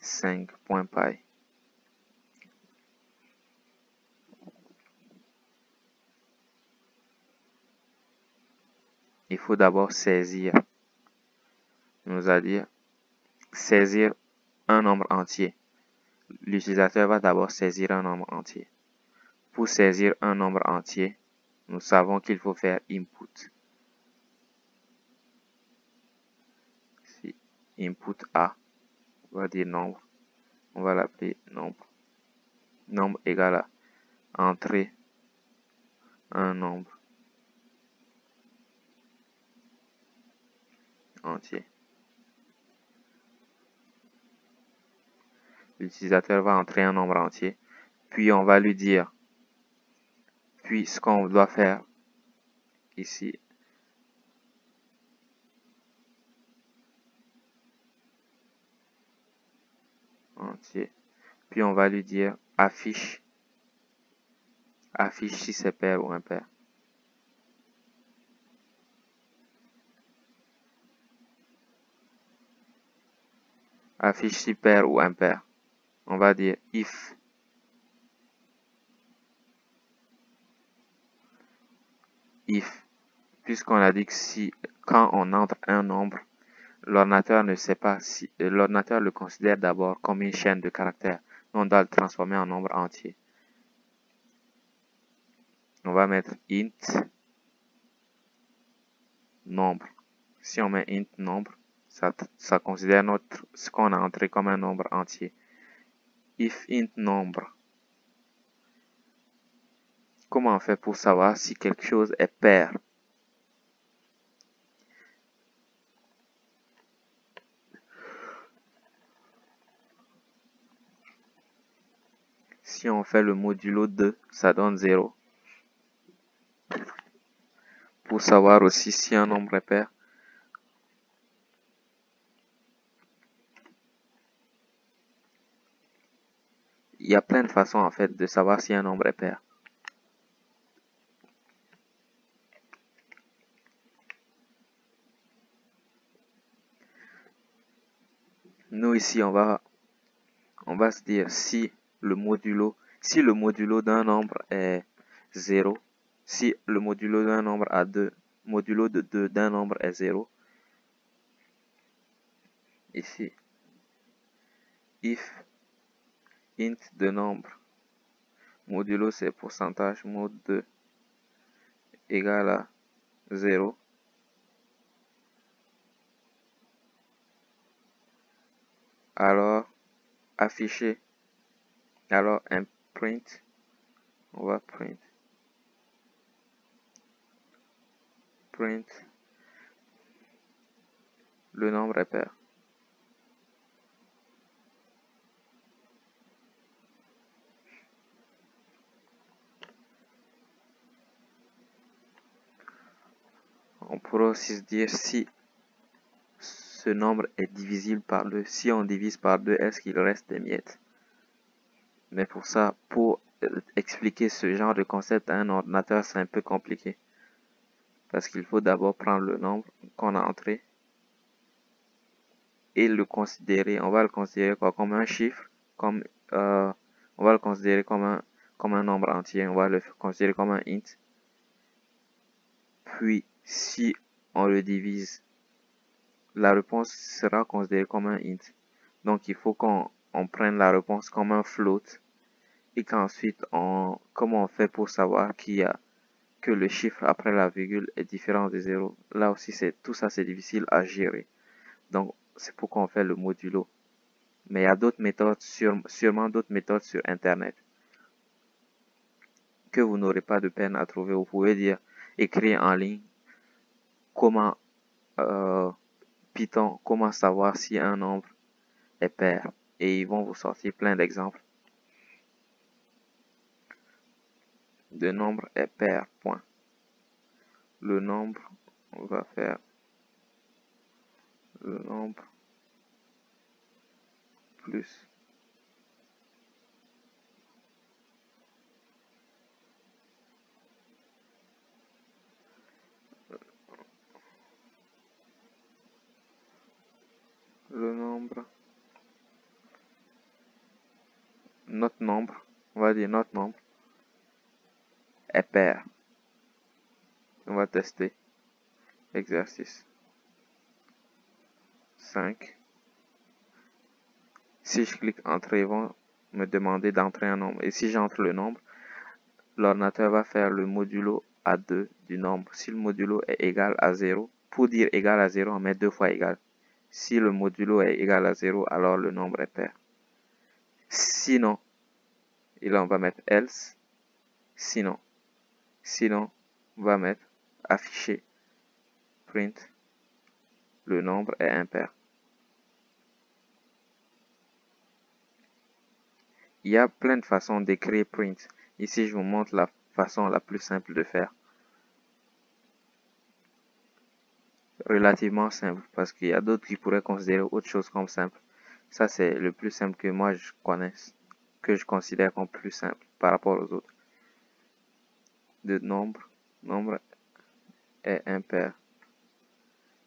5.py. Il faut d'abord saisir. Il nous a dit saisir un nombre entier. L'utilisateur va d'abord saisir un nombre entier. Pour saisir un nombre entier, nous savons qu'il faut faire input. Ici, input A, on va dire nombre. On va l'appeler nombre. Nombre égale à entrer un nombre entier. L'utilisateur va entrer un nombre entier. Puis on va lui dire, puis ce qu'on doit faire ici, entier. Puis on va lui dire affiche si c'est pair ou impair. Affiche si pair ou impair. On va dire if puisqu'on a dit que si quand on entre un nombre, l'ordinateur ne sait pas si l'ordinateur le considère d'abord comme une chaîne de caractères. On doit le transformer en nombre entier. On va mettre int nombre. Si on met int nombre, ça considère ce qu'on a entré comme un nombre entier. If int nombre. Comment on fait pour savoir si quelque chose est pair? Si on fait le modulo 2, ça donne 0. Pour savoir aussi si un nombre est pair, il y a plein de façons en fait de savoir si un nombre est pair. Nous ici, on va se dire si le modulo d'un nombre est 0, si le modulo d'un nombre a 2, modulo de 2 d'un nombre est 0, ici, if int de nombre, modulo c'est pourcentage, mod 2 égale à 0, alors afficher, alors un print, on va print le nombre est pair. On pourra aussi se dire si ce nombre est divisible par 2. Si on divise par 2, est-ce qu'il reste des miettes? Mais pour ça, pour expliquer ce genre de concept à un ordinateur, c'est un peu compliqué. Parce qu'il faut d'abord prendre le nombre qu'on a entré et le considérer. On va le considérer quoi? Comme un chiffre, comme on va le considérer comme un nombre entier. On va le considérer comme un int. Puis, si on le divise, la réponse sera considérée comme un int. Donc, il faut qu'on prenne la réponse comme un float et qu'ensuite, comment on fait pour savoir que le chiffre après la virgule est différent de 0. Là aussi, tout ça, c'est difficile à gérer. Donc, c'est pourquoi on fait le modulo. Mais il y a d'autres méthodes, sûrement d'autres méthodes sur Internet que vous n'aurez pas de peine à trouver. Vous pouvez écrire en ligne comment Python, comment savoir si un nombre est pair. Et ils vont vous sortir plein d'exemples de nombre est pair. Point. Le nombre, on va faire le nombre plus le nombre, notre nombre, on va dire notre nombre est pair. On va tester. Exercice 5. Si je clique entrer, ils vont me demander d'entrer un nombre. Et si j'entre le nombre, l'ordinateur va faire le modulo à 2 du nombre. Si le modulo est égal à 0, pour dire égal à 0, on met 2 fois égal. Si le modulo est égal à 0, alors le nombre est pair. Sinon, et là on va mettre else. Sinon, on va mettre afficher print. Le nombre est impair. Il y a plein de façons d'écrire print. Ici, je vous montre la façon la plus simple de faire. Relativement simple, parce qu'il y a d'autres qui pourraient considérer autre chose comme simple. Ça, c'est le plus simple que moi je connaisse, que je considère comme plus simple par rapport aux autres. De nombre est impair.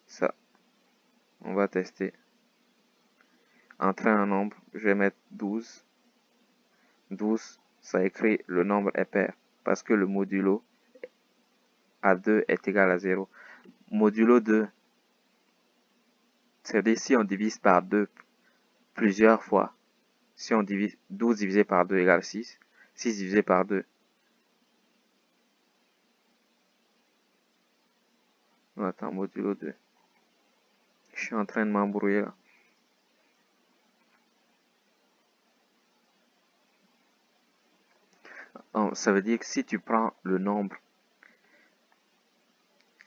Ça, on va tester. Entrer un nombre, je vais mettre 12. 12, ça écrit le nombre est pair, parce que le modulo à 2 est égal à 0. Modulo 2, c'est-à-dire si on divise par 2 plusieurs fois, si on divise 12 divisé par 2 égale 6, 6 divisé par 2. Attends, modulo 2. Je suis en train de m'embrouiller là. Donc, ça veut dire que si tu prends le nombre,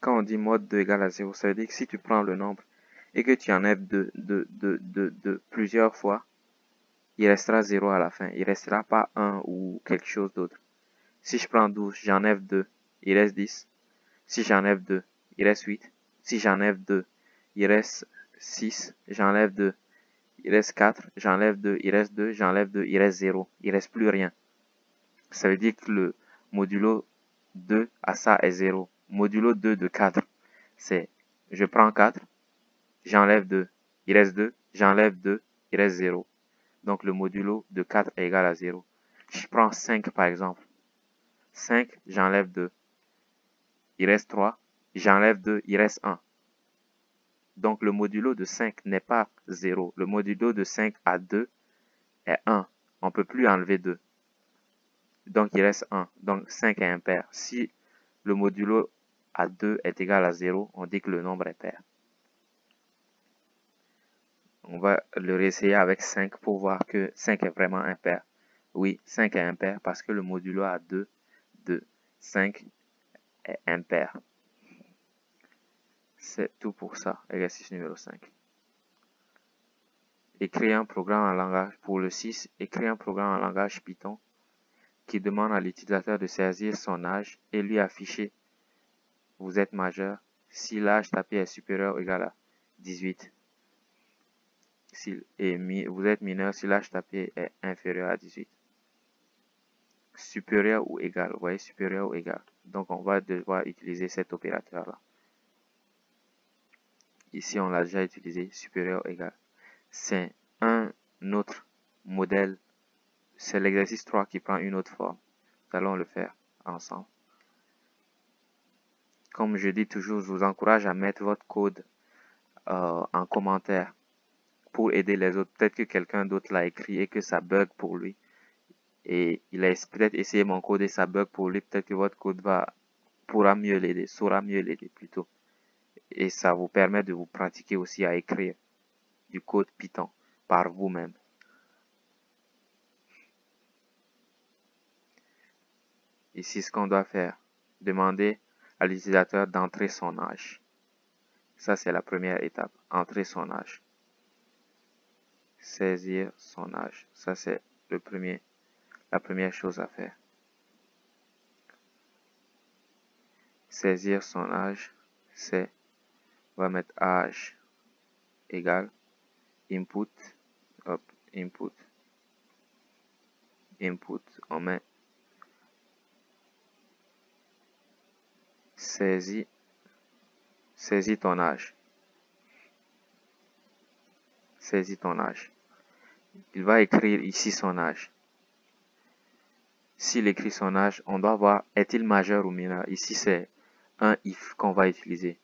quand on dit mode 2 égale à 0, ça veut dire que si tu prends le nombre et que tu enlèves de plusieurs fois, il restera 0 à la fin. Il ne restera pas 1 ou quelque chose d'autre. Si je prends 12, j'enlève 2, il reste 10. Si j'enlève 2, il reste 8. Si j'enlève 2, il reste 6. J'enlève 2, il reste 4. J'enlève 2, il reste 2. J'enlève 2, il reste 0. Il ne reste plus rien. Ça veut dire que le modulo 2 à ça est 0. Modulo 2 de 4, c'est je prends 4, j'enlève 2, il reste 2. J'enlève 2, il reste 0. Donc le modulo de 4 est égal à 0. Je prends 5 par exemple. 5, j'enlève 2. Il reste 3. J'enlève 2, il reste 1. Donc le modulo de 5 n'est pas 0. Le modulo de 5 à 2 est 1. On ne peut plus enlever 2. Donc il reste 1. Donc 5 est impair. Si le modulo à 2 est égal à 0, on dit que le nombre est pair. On va le réessayer avec 5 pour voir que 5 est vraiment impair. Oui, 5 est impair parce que le modulo à 2 de 5 est impair. C'est tout pour ça. Exercice numéro 5. Écrire un programme en langage. Pour le 6, écrire un programme en langage Python qui demande à l'utilisateur de saisir son âge et lui afficher « Vous êtes majeur » si l'âge tapé est supérieur ou égal à 18. Et vous êtes mineur si l'âge tapé est inférieur à 18. Supérieur ou égal. Vous voyez, supérieur ou égal. Donc, on va devoir utiliser cet opérateur-là. Ici, on l'a déjà utilisé, supérieur ou égal. C'est un autre modèle. C'est l'exercice 3 qui prend une autre forme. Nous allons le faire ensemble. Comme je dis toujours, je vous encourage à mettre votre code en commentaire pour aider les autres. Peut-être que quelqu'un d'autre l'a écrit et que ça bug pour lui. Et il a peut-être essayé mon code et ça bug pour lui. Peut-être que votre code saura mieux l'aider plutôt. Et ça vous permet de vous pratiquer aussi à écrire du code Python par vous-même. Ici, ce qu'on doit faire, demander à l'utilisateur d'entrer son âge. Ça, c'est la première étape, entrer son âge. Saisir son âge. Ça, c'est la première chose à faire. Saisir son âge, c'est, on va mettre âge égale input, hop, input, on met saisis ton âge. Saisis ton âge. Il va écrire ici son âge. S'il écrit son âge, on doit voir est-il majeur ou mineur. Ici, c'est un if qu'on va utiliser.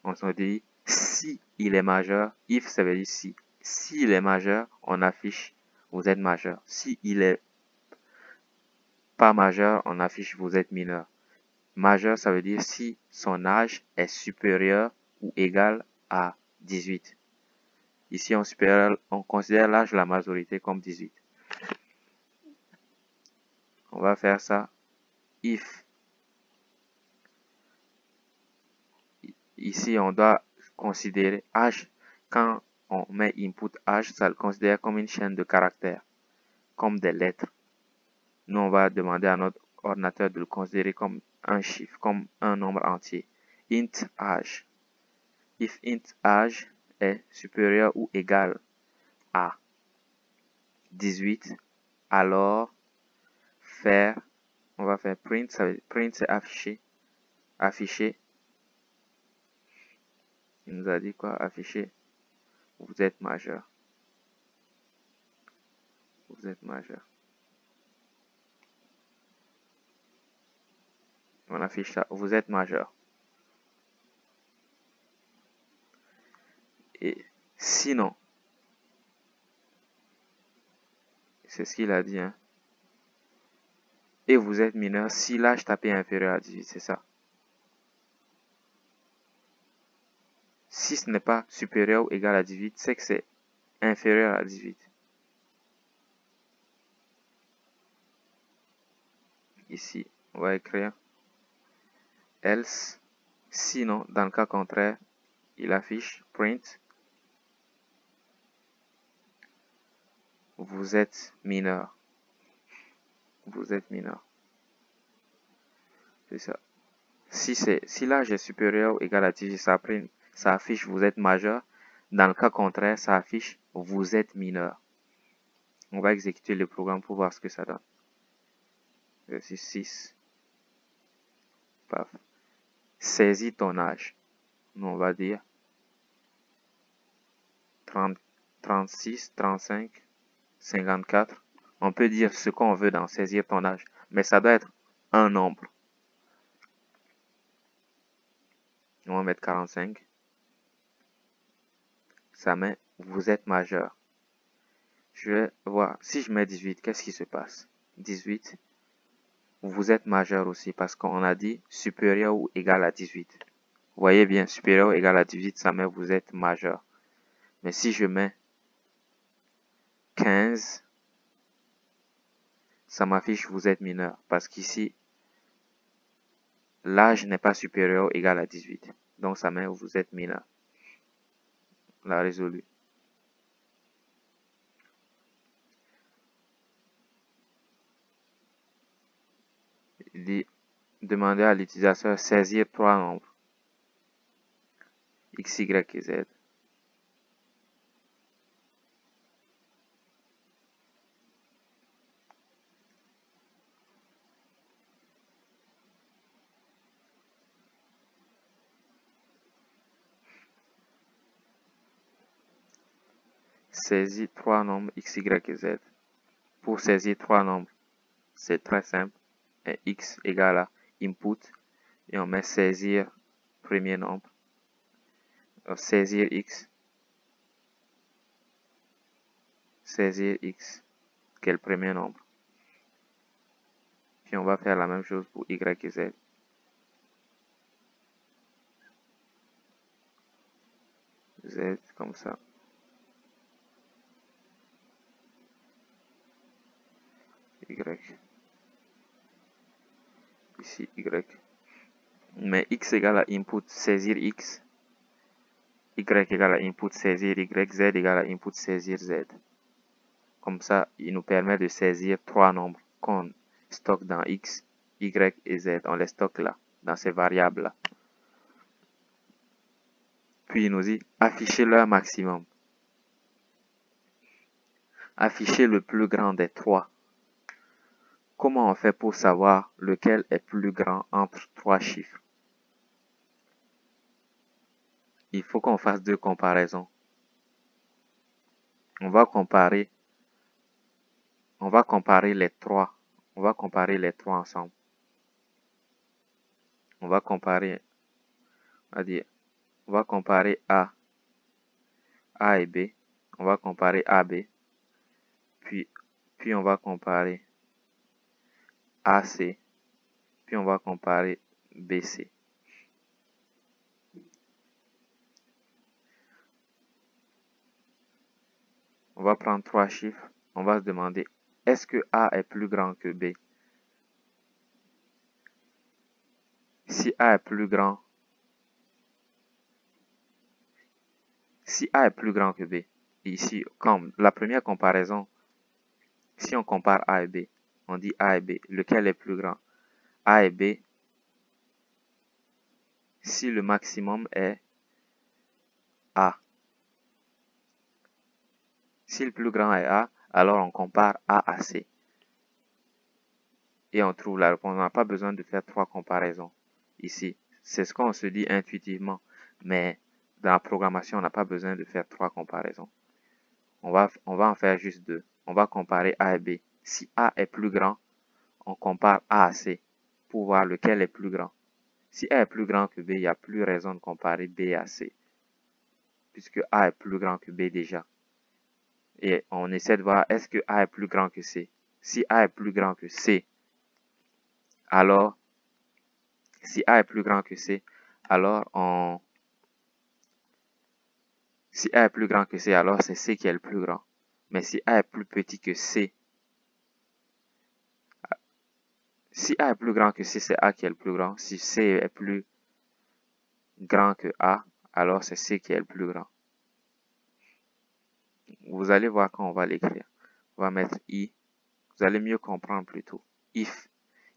On se dit si il est majeur, if ça veut dire si. S'il est majeur, on affiche vous êtes majeur. Si il est pas majeur, on affiche vous êtes mineur. Majeur, ça veut dire si son âge est supérieur ou égal à 18. Ici, on considère l'âge de la majorité comme 18. On va faire ça. If. Ici, on doit considérer âge. Quand on met input âge, ça le considère comme une chaîne de caractères, comme des lettres. Nous, on va demander à notre ordinateur de le considérer comme un chiffre, comme un nombre entier. Int âge. If int âge est supérieur ou égal à 18, alors on va faire print. Print, c'est afficher. Afficher. Il nous a dit quoi? Afficher. Vous êtes majeur. Vous êtes majeur. On affiche ça. Vous êtes majeur. Et sinon, c'est ce qu'il a dit, hein. Et vous êtes mineur si l'âge tapé est inférieur à 18, c'est ça. Si ce n'est pas supérieur ou égal à 18, c'est que c'est inférieur à 18. Ici, on va écrire else. Sinon, dans le cas contraire, il affiche print. Vous êtes mineur. Vous êtes mineur. C'est ça. Si l'âge est supérieur ou égal à 18, ça affiche vous êtes majeur. Dans le cas contraire, ça affiche vous êtes mineur. On va exécuter le programme pour voir ce que ça donne. Exercice 6. Paf. Saisis ton âge. Nous, on va dire 30, 36, 35, 54. On peut dire ce qu'on veut dans saisir ton âge, mais ça doit être un nombre. On va mettre 45. Ça met vous êtes majeur. Je vais voir, si je mets 18, qu'est-ce qui se passe? 18, vous êtes majeur aussi parce qu'on a dit supérieur ou égal à 18. Vous voyez bien, supérieur ou égal à 18, ça met vous êtes majeur. Mais si je mets 15, ça m'affiche vous êtes mineur. Parce qu'ici, l'âge n'est pas supérieur ou égal à 18. Donc ça met vous êtes mineur. La résolu. Il dit, demander à l'utilisateur saisir trois nombres, x, y et z. Saisir trois nombres x, y et z. Pour saisir trois nombres, c'est très simple. Et x égale à input et on met saisir premier nombre. Saisir x qui est le premier nombre. Puis on va faire la même chose pour y et z. Z comme ça. Y. Ici y. Mais x égale à input saisir x. Y égale à input saisir y. Z égale à input saisir z. Comme ça, il nous permet de saisir trois nombres qu'on stocke dans x, y et z. On les stocke là, dans ces variables-là. Puis il nous dit afficher leur maximum. Afficher le plus grand des trois. Comment on fait pour savoir lequel est plus grand entre trois chiffres? Il faut qu'on fasse deux comparaisons. On va comparer les trois. On va comparer les trois ensemble. On va comparer A et B. On va comparer AB. Puis on va comparer AC. Puis on va comparer BC. On va prendre trois chiffres. On va se demander, est-ce que A est plus grand que B? Si A est plus grand que B, ici, comme la première comparaison, si on compare A et B, on dit A et B, lequel est plus grand? A et B, si le maximum est A. Si le plus grand est A, alors on compare A à C. Et on trouve la réponse. On n'a pas besoin de faire trois comparaisons ici. C'est ce qu'on se dit intuitivement. Mais dans la programmation, on n'a pas besoin de faire trois comparaisons. On va en faire juste deux. On va comparer A et B. Si A est plus grand, on compare A à C pour voir lequel est plus grand. Si A est plus grand que B, il n'y a plus raison de comparer B à C, puisque A est plus grand que B déjà. Et on essaie de voir est-ce que A est plus grand que C. Si A est plus grand que C, alors, si A est plus grand que C, alors si A est plus grand que C, alors c'est C qui est le plus grand. Mais si A est plus petit que C, si A est plus grand que C, c'est A qui est le plus grand. Si C est plus grand que A, alors c'est C qui est le plus grand. Vous allez voir quand on va l'écrire. On va mettre I. Vous allez mieux comprendre plutôt. If.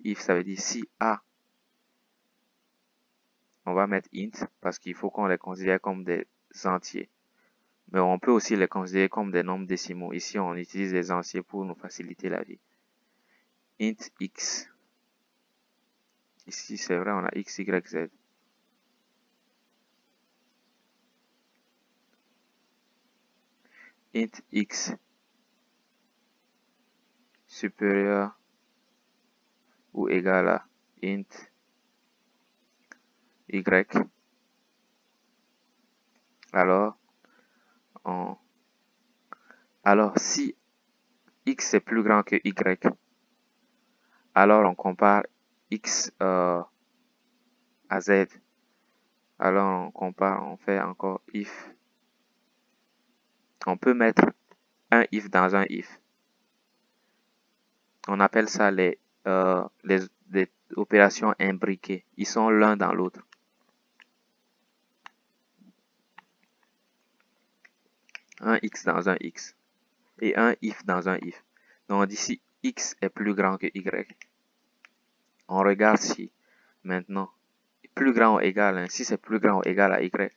If, ça veut dire si A. On va mettre int parce qu'il faut qu'on les considère comme des entiers. Mais on peut aussi les considérer comme des nombres décimaux. Ici, on utilise les entiers pour nous faciliter la vie. Int x. Ici, c'est vrai, on a x, y, z. Int x supérieur ou égal à int y. Alors si x est plus grand que y, alors on compare x à z. Alors on compare, on fait encore if. On peut mettre un if dans un if. On appelle ça les opérations imbriquées. Ils sont l'un dans l'autre. Un x dans un x. Et un if dans un if. Donc on dit si x est plus grand que y. On regarde si maintenant plus grand ou égal. Hein, si c'est plus grand ou égal à y,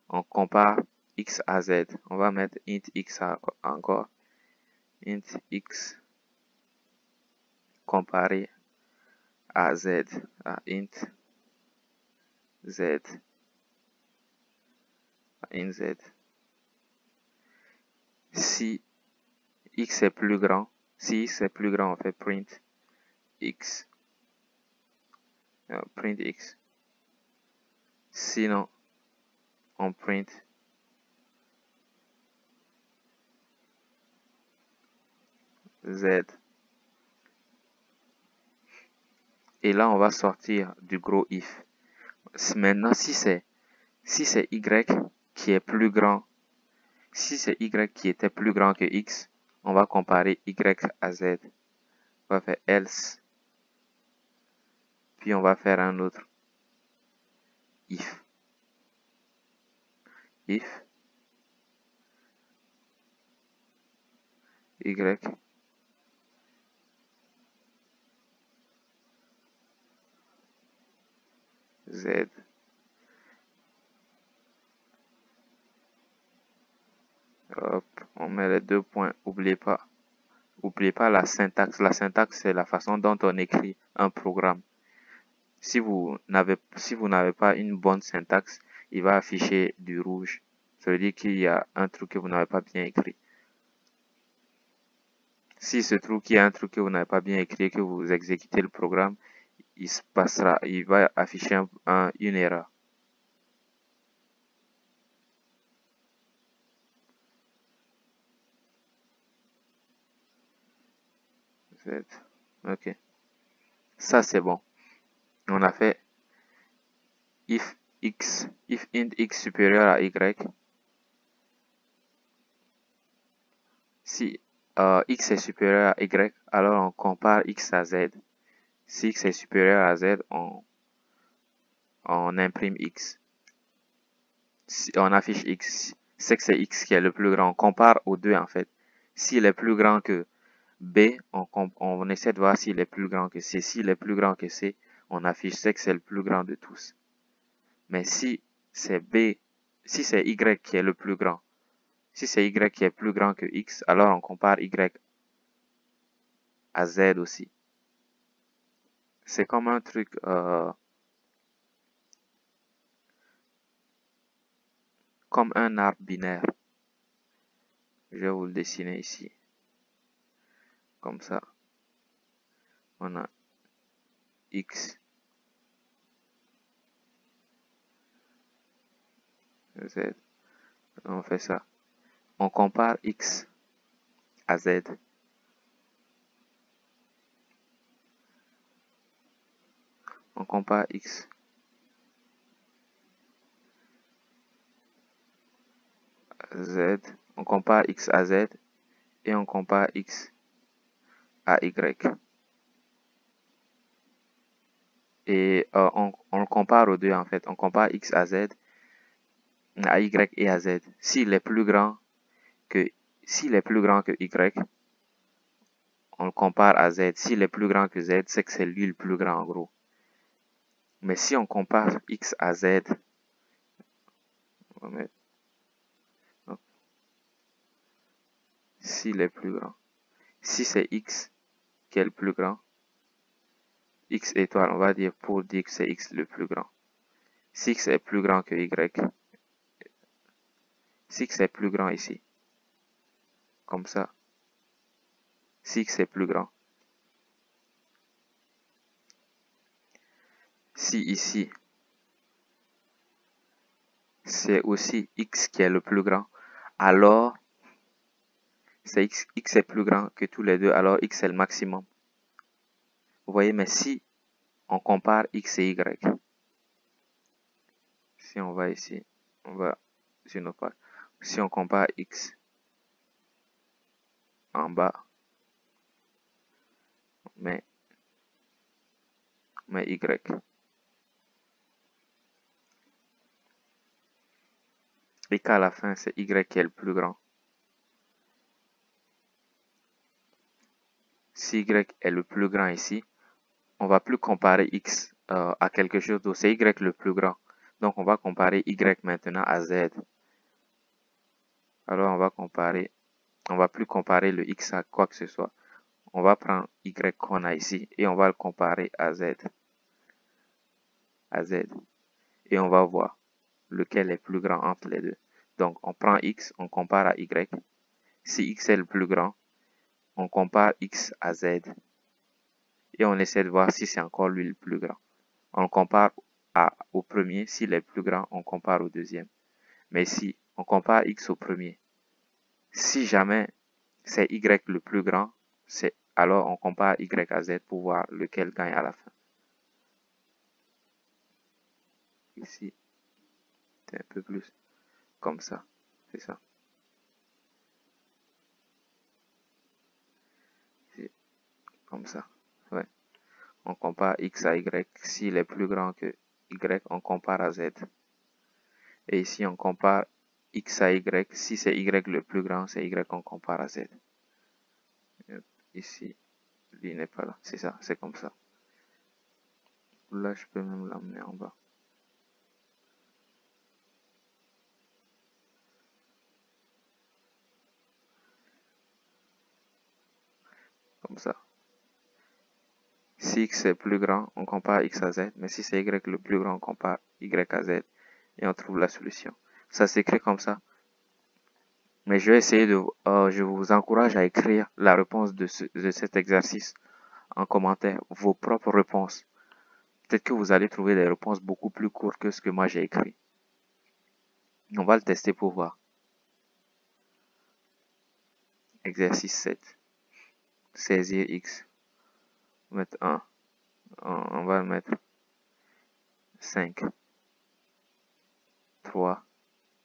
on compare x à z. On va mettre int x encore. Int x comparé à z. À int z. int z. Si x est plus grand, on fait print x. Print x. Sinon, on print z. Et là, on va sortir du gros if. Maintenant, si c'est y qui est plus grand, si c'est y qui était plus grand que x, on va comparer y à z. On va faire else. Puis on va faire un autre if. If y z. Hop, on met les deux points. N'oubliez pas la syntaxe. La syntaxe, c'est la façon dont on écrit un programme. Si vous n'avez pas une bonne syntaxe, il va afficher du rouge. Ça veut dire qu'il y a un truc que vous n'avez pas bien écrit. Si se trouve qu'il y a un truc que vous n'avez pas bien écrit, que vous exécutez le programme, il va afficher une erreur. Ok. Ça, c'est bon. On a fait if int x supérieur à y. Si x est supérieur à y, alors on compare x à z. Si x est supérieur à z, on imprime x. Si on affiche x, c'est que c'est x qui est le plus grand. On compare aux deux en fait. S'il est plus grand que b, on essaie de voir s'il est plus grand que c. S'il est plus grand que c, on affiche c que c'est le plus grand de tous. Mais si c'est b, si c'est y qui est le plus grand, si c'est y qui est plus grand que x, alors on compare y à z aussi. C'est comme un truc comme un arbre binaire. Je vais vous le dessiner ici. Comme ça. On a x, z. On fait ça. On compare x à z. On compare x à z. On compare x à z. Et on compare x à y. Et on le compare aux deux en fait. On compare x à z, à y et à z. S'il est plus grand que y, on le compare à z. S'il est plus grand que z, c'est que c'est lui le plus grand en gros. Mais si on compare x à z, on va mettre s'il est plus grand. Si c'est x qui est le plus grand, x étoile, on va dire pour dire que c'est x le plus grand. Si x est plus grand que y, si x est plus grand ici, comme ça, si x est plus grand. Si ici, c'est aussi x qui est le plus grand, alors c'est x est plus grand que tous les deux, alors x est le maximum. Vous voyez, mais si on compare x et y, si on va ici, on va sur nos pages, si on compare x en bas, mais y, et qu'à la fin, c'est y qui est le plus grand. Si y est le plus grand ici, on va plus comparer x à quelque chose d'autre. C'est y le plus grand. Donc, on va comparer y maintenant à z. Alors, on va plus comparer le x à quoi que ce soit. On va prendre y qu'on a ici et on va le comparer à z. Et on va voir lequel est plus grand entre les deux. Donc, on prend x, on compare à y. Si x est le plus grand, on compare x à z. Et on essaie de voir si c'est encore lui le plus grand. On compare au premier. S'il est plus grand, on compare au deuxième. Mais si on compare x au premier, si jamais c'est y le plus grand, alors on compare y à z pour voir lequel gagne à la fin. Ici, c'est un peu plus comme ça. C'est ça. C'est comme ça. Ouais. On compare x à y. S'il est plus grand que y, on compare à z. Et ici, on compare x à y. Si c'est y le plus grand, c'est y qu'on compare à z. Ici, lui n'est pas là. C'est ça, c'est comme ça. Là, je peux même l'amener en bas. Comme ça. Si x est plus grand, on compare x à z. Mais si c'est y le plus grand, on compare y à z. Et on trouve la solution. Ça s'écrit comme ça. Mais je vais essayer je vous encourage à écrire la réponse de cet exercice en commentaire, vos propres réponses. Peut-être que vous allez trouver des réponses beaucoup plus courtes que ce que moi j'ai écrit. On va le tester pour voir. Exercice 7. Saisir x. On va mettre 1. On va le mettre 5. 3.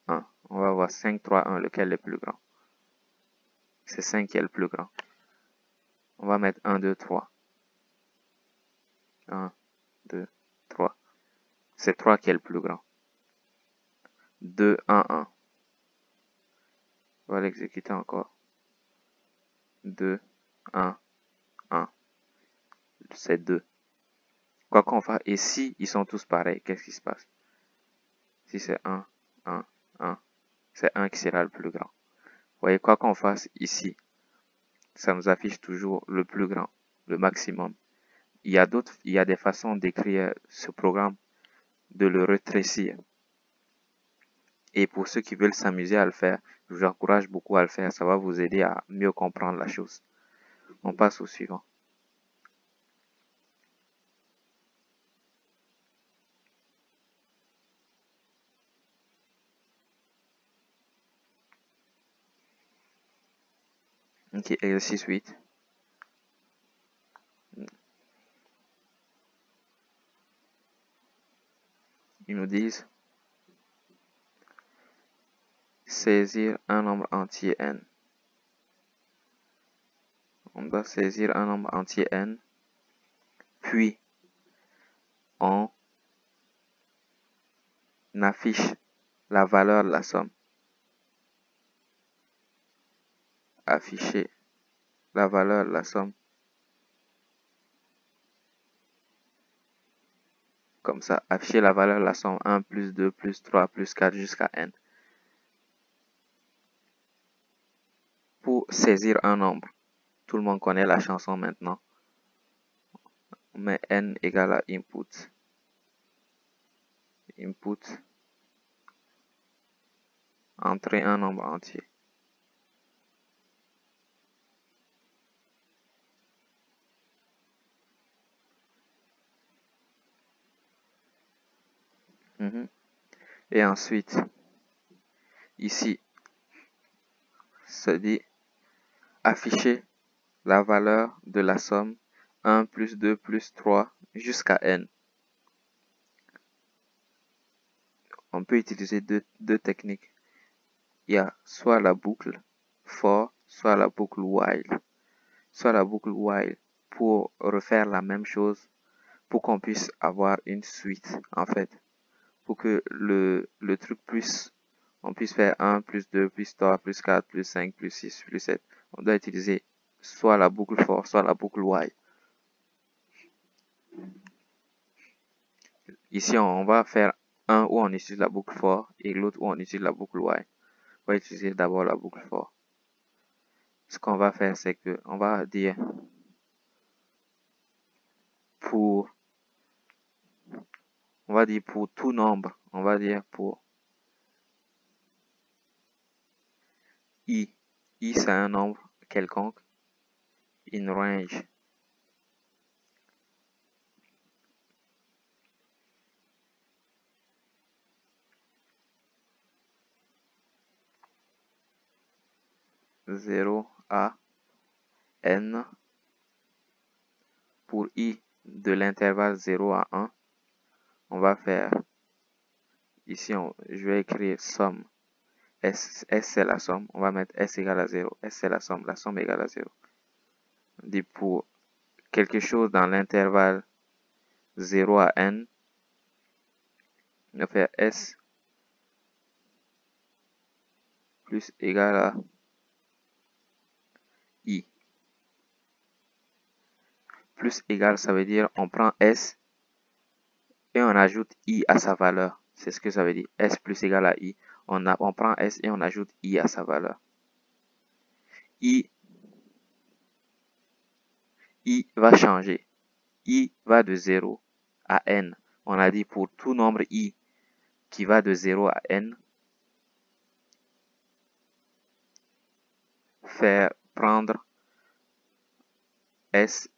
1. On va voir 5, 3, 1, lequel est le plus grand. C'est 5 qui est le plus grand. On va mettre 1, 2, 3. 1, 2, 3. C'est 3 qui est le plus grand. 2, 1, 1. On va l'exécuter encore. 2, 1, 1. C'est 2. Quoi qu'on fasse, et si ils sont tous pareils, qu'est-ce qui se passe? Si c'est 1, 1, 1, c'est 1 qui sera le plus grand. Vous voyez, quoi qu'on fasse ici, ça nous affiche toujours le plus grand, le maximum. Il y a des façons d'écrire ce programme, de le rétrécir. Et pour ceux qui veulent s'amuser à le faire, je vous encourage beaucoup à le faire. Ça va vous aider à mieux comprendre la chose. On passe au suivant. Ok, exercice 8. Ils nous disent saisir un nombre entier n. On doit saisir un nombre entier n, puis on affiche la valeur de la somme. Afficher la valeur de la somme. Comme ça, afficher la valeur de la somme 1 plus 2 plus 3 plus 4 jusqu'à n. Pour saisir un nombre, tout le monde connaît la chanson maintenant. On met n égale à input. Input. Entrer un nombre entier. Et ensuite, ici, ça dit afficher la valeur de la somme 1 plus 2 plus 3 jusqu'à n. On peut utiliser deux techniques. Il y a soit la boucle for, soit la boucle while. Soit la boucle while pour refaire la même chose, pour qu'on puisse avoir une suite, en fait. Pour que le truc on puisse faire 1 plus 2 plus 3 plus 4 plus 5 plus 6 plus 7. On doit utiliser soit la boucle for, soit la boucle while. Ici, on va faire un où on utilise la boucle for et l'autre où on utilise la boucle while. On va utiliser d'abord la boucle for. Ce qu'on va faire, c'est que on va dire pour tout nombre, on va dire pour i. I, c'est un nombre quelconque. In range. Zéro à n. Pour i de l'intervalle 0 à 1, on va faire, ici je vais écrire somme. S c'est la somme, on va mettre S égale à 0. S c'est la somme égale à 0. On dit pour quelque chose dans l'intervalle 0 à n, on va faire S plus égal à I. Plus égal, ça veut dire on prend S et on ajoute I à sa valeur. C'est ce que ça veut dire. S plus égal à I. On prend S et on ajoute I à sa valeur. I va changer. I va de 0 à n. On a dit pour tout nombre I qui va de 0 à n, faire prendre S,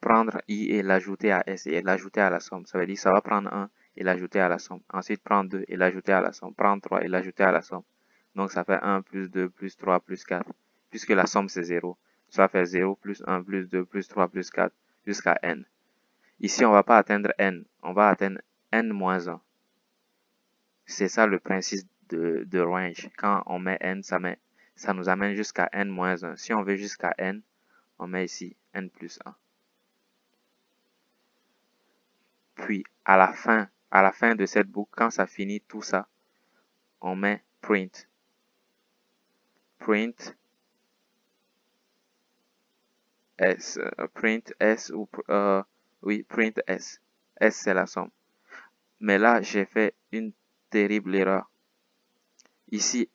prendre I et l'ajouter à S et l'ajouter à la somme. Ça veut dire ça va prendre 1 et l'ajouter à la somme. Ensuite, prendre 2 et l'ajouter à la somme. Prendre 3 et l'ajouter à la somme. Donc, ça fait 1 plus 2 plus 3 plus 4. Puisque la somme, c'est 0. Ça va faire 0 plus 1 plus 2 plus 3 plus 4 jusqu'à n. Ici, on ne va pas atteindre n. On va atteindre n moins 1. C'est ça le principe de range. Quand on met n, ça nous amène jusqu'à n moins 1. Si on veut jusqu'à n, on met ici n plus 1. Puis, à la fin de cette boucle, quand ça finit tout ça, on met print. Print S. Print S ou oui, print S. S, c'est la somme. Mais là, j'ai fait une terrible erreur. Ici,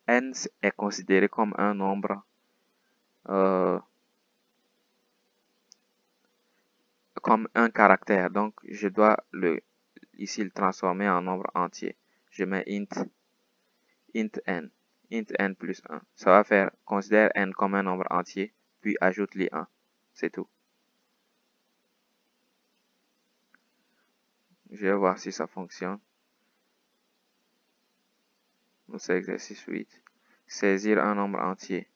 n est considéré comme un nombre comme un caractère. Donc, je dois ici le transformer en nombre entier. Je mets int n plus 1. Ça va faire, considère n comme un nombre entier, puis ajoute les 1. C'est tout. Je vais voir si ça fonctionne. C'est exercice 8. Saisir un nombre entier.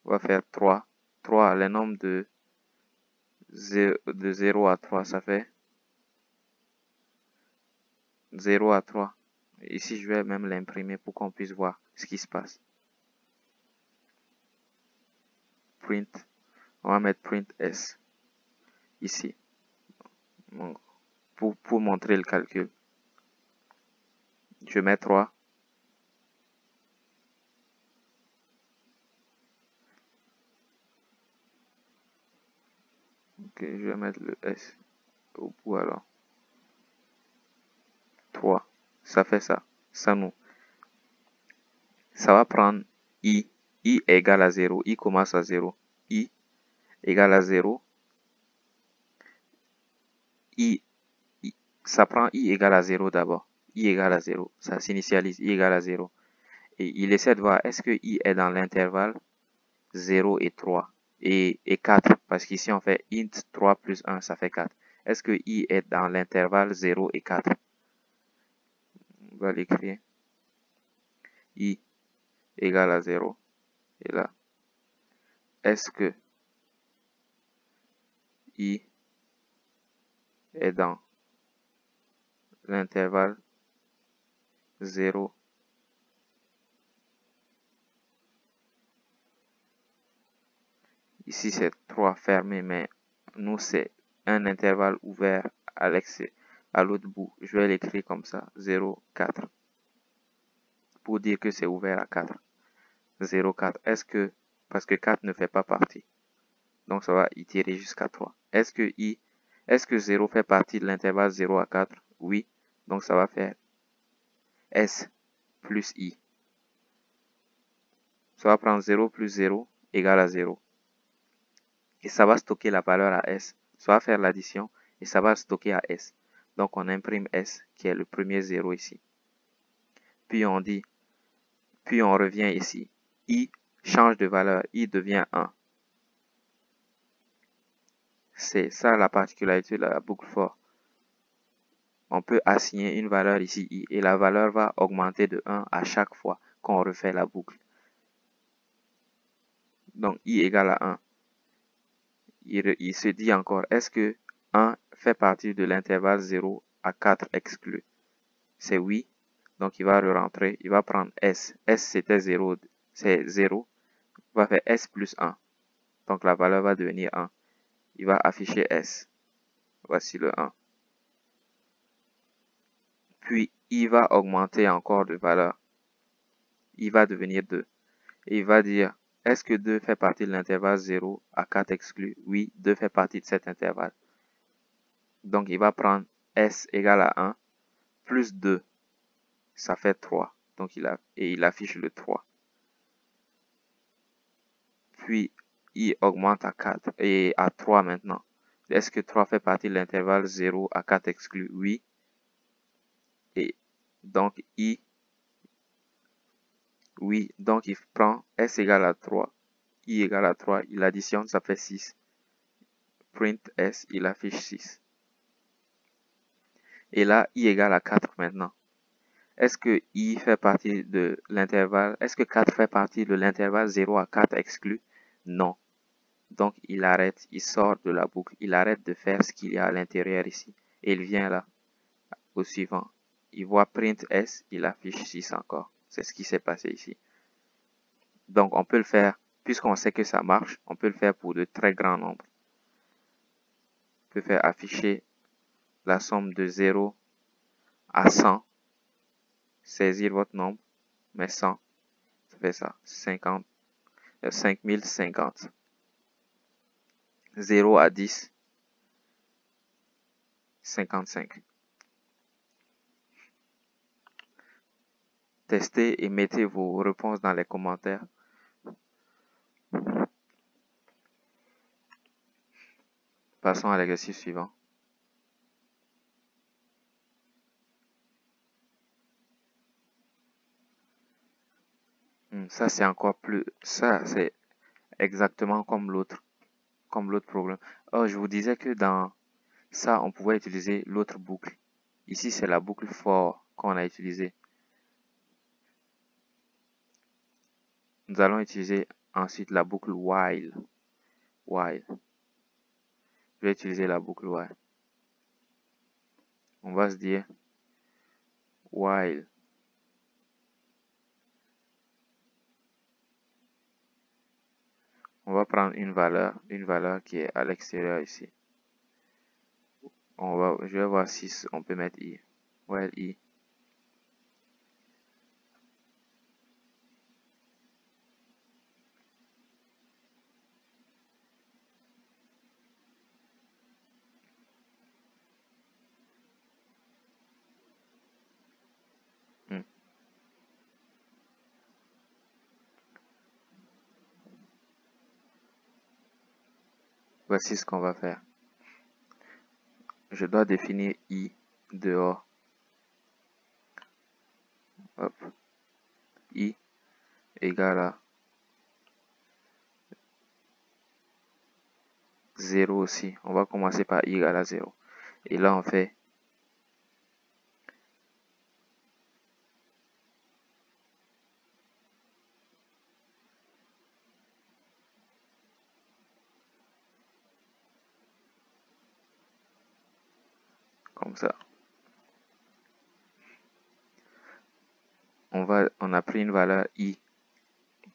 On va faire 3. 3, les nombres de 0 à 3, ça fait 0 à 3. Ici, je vais même l'imprimer pour qu'on puisse voir ce qui se passe. Print. On va mettre print S. Ici. Pour montrer le calcul. Je mets 3. Ok, je vais mettre le S au bout alors. 3. Ça fait ça. Ça va prendre I. I égale à 0. I commence à 0. I égale à 0. Ça prend I égale à 0 d'abord. I égale à 0. Ça s'initialise. I égale à 0. Et il essaie de voir est-ce que I est dans l'intervalle 0 et 3. Et 4. Parce qu'ici on fait int 3 plus 1, ça fait 4. Est-ce que I est dans l'intervalle 0 et 4? On va l'écrire. I égale à 0. Et là, est-ce que I est dans l'intervalle 0 ici c'est 3 fermé, mais nous c'est un intervalle ouvert à l'excès, à l'autre bout. Je vais l'écrire comme ça, 0, 4, pour dire que c'est ouvert à 4. 0, 4. Est-ce que, parce que 4 ne fait pas partie, donc ça va itérer jusqu'à 3. Est-ce que 0 fait partie de l'intervalle 0 à 4? Oui, donc ça va faire S plus I. Ça va prendre 0 plus 0 égale à 0. Et ça va stocker la valeur à S. Ça va faire l'addition et ça va stocker à S. Donc on imprime S qui est le premier 0 ici. Puis on revient ici. I change de valeur. I devient 1. C'est ça la particularité de la boucle for. On peut assigner une valeur ici I et la valeur va augmenter de 1 à chaque fois qu'on refait la boucle. Donc I égale à 1. Il se dit encore, est-ce que 1 fait partie de l'intervalle 0 à 4 exclu? C'est oui. Donc il va re-rentrer, il va prendre S. S c'était 0, c'est 0. Il va faire S plus 1. Donc la valeur va devenir 1. Il va afficher S. Voici le 1. Puis il va augmenter encore de valeur. Il va devenir 2. Et il va dire, est-ce que 2 fait partie de l'intervalle 0 à 4 exclu? Oui, 2 fait partie de cet intervalle. Donc il va prendre S égale à 1 plus 2. Ça fait 3. Donc il affiche le 3. Puis il augmente à 4 et à 3 maintenant. Est-ce que 3 fait partie de l'intervalle 0 à 4 exclu? Oui. Et donc oui, donc il prend S égale à 3, I égale à 3, il additionne, ça fait 6. Print S, il affiche 6. Et là, I égale à 4 maintenant. Est-ce que I fait partie de l'intervalle, est-ce que 4 fait partie de l'intervalle 0 à 4 exclu? Non. Donc il arrête, il sort de la boucle, il arrête de faire ce qu'il y a à l'intérieur ici. Et il vient là, au suivant. Il voit print S, il affiche 6 encore. C'est ce qui s'est passé ici. Donc on peut le faire, puisqu'on sait que ça marche, on peut le faire pour de très grands nombres. On peut faire afficher la somme de 0 à 100. Saisir votre nombre, mais 100, ça fait ça, 50, 5050. 0 à 10, 55. Testez et mettez vos réponses dans les commentaires. Passons à l'exercice suivant. Ça, c'est encore plus... Ça, c'est exactement comme l'autre problème. Oh, je vous disais que dans ça, on pouvait utiliser l'autre boucle. Ici, c'est la boucle for qu'on a utilisée. Nous allons utiliser ensuite la boucle while. While. Je vais utiliser la boucle while. On va se dire while. On va prendre une valeur qui est à l'extérieur ici. Je vais voir si on peut mettre i. While i. Voici ce qu'on va faire. Je dois définir i dehors. Hop. I égale à 0 aussi. On va commencer par i égale à 0. Et là, on fait comme ça. On a pris une valeur I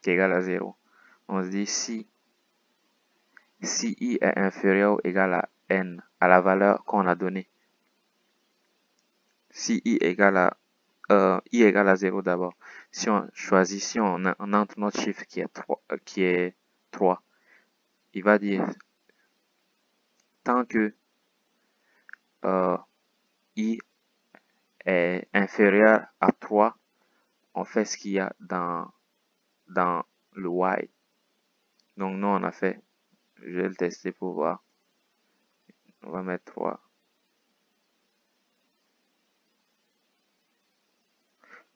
qui est égale à 0. On se dit si I est inférieur ou égal à N, à la valeur qu'on a donnée. Si I égale à 0 d'abord. Si on choisit, si on entre notre chiffre qui est 3, il va dire tant que I est inférieur à 3, on fait ce qu'il y a dans le while. Donc nous on a fait, je vais le tester pour voir. On va mettre 3.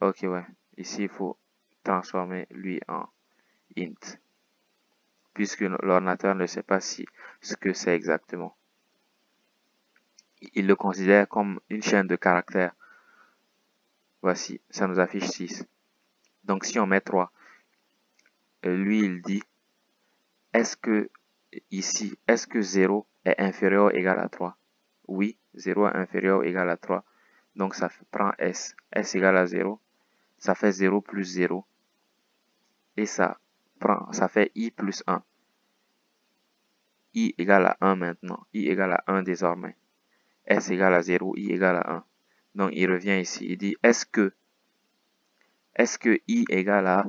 Ok, ouais. Ici, il faut transformer lui en int, puisque l'ordinateur ne sait pas ce que c'est exactement. Il le considère comme une chaîne de caractères. Voici, ça nous affiche 6. Donc si on met 3, lui il dit, est-ce que 0 est inférieur ou égal à 3? Oui, 0 est inférieur ou égal à 3. Donc ça prend S. S égale à 0. Ça fait 0 plus 0. Et ça fait I plus 1. I égale à 1 maintenant. I égale à 1 désormais. S égale à 0, I égale à 1. Donc il revient ici. Il dit est-ce que I égale à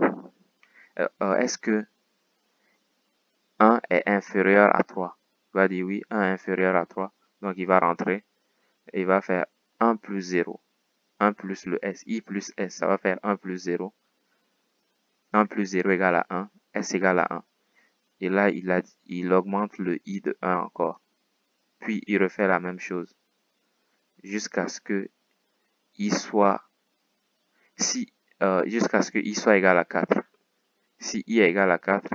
est-ce que 1 est inférieur à 3? Il va dire oui, 1 est inférieur à 3. Donc il va rentrer et il va faire 1 plus 0. 1 plus le S. I plus S, ça va faire 1 plus 0. 1 plus 0 égale à 1. S égale à 1. Et là, il augmente le I de 1 encore. Puis il refait la même chose jusqu'à ce que I soit jusqu'à ce que I soit égal à 4. Si I est égal à 4,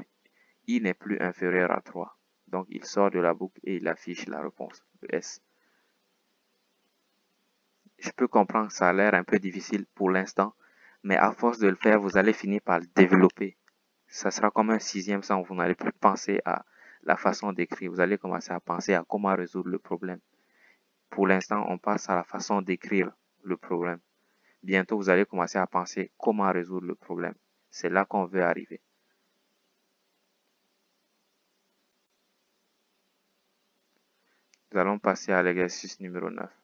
I n'est plus inférieur à 3. Donc il sort de la boucle et il affiche la réponse, le S. Je peux comprendre que ça a l'air un peu difficile pour l'instant, mais à force de le faire, vous allez finir par le développer. Ça sera comme un 6e sens, vous n'allez plus penser à la façon d'écrire, vous allez commencer à penser à comment résoudre le problème. Pour l'instant, on passe à la façon d'écrire le problème. Bientôt, vous allez commencer à penser comment résoudre le problème. C'est là qu'on veut arriver. Nous allons passer à l'exercice numéro 9.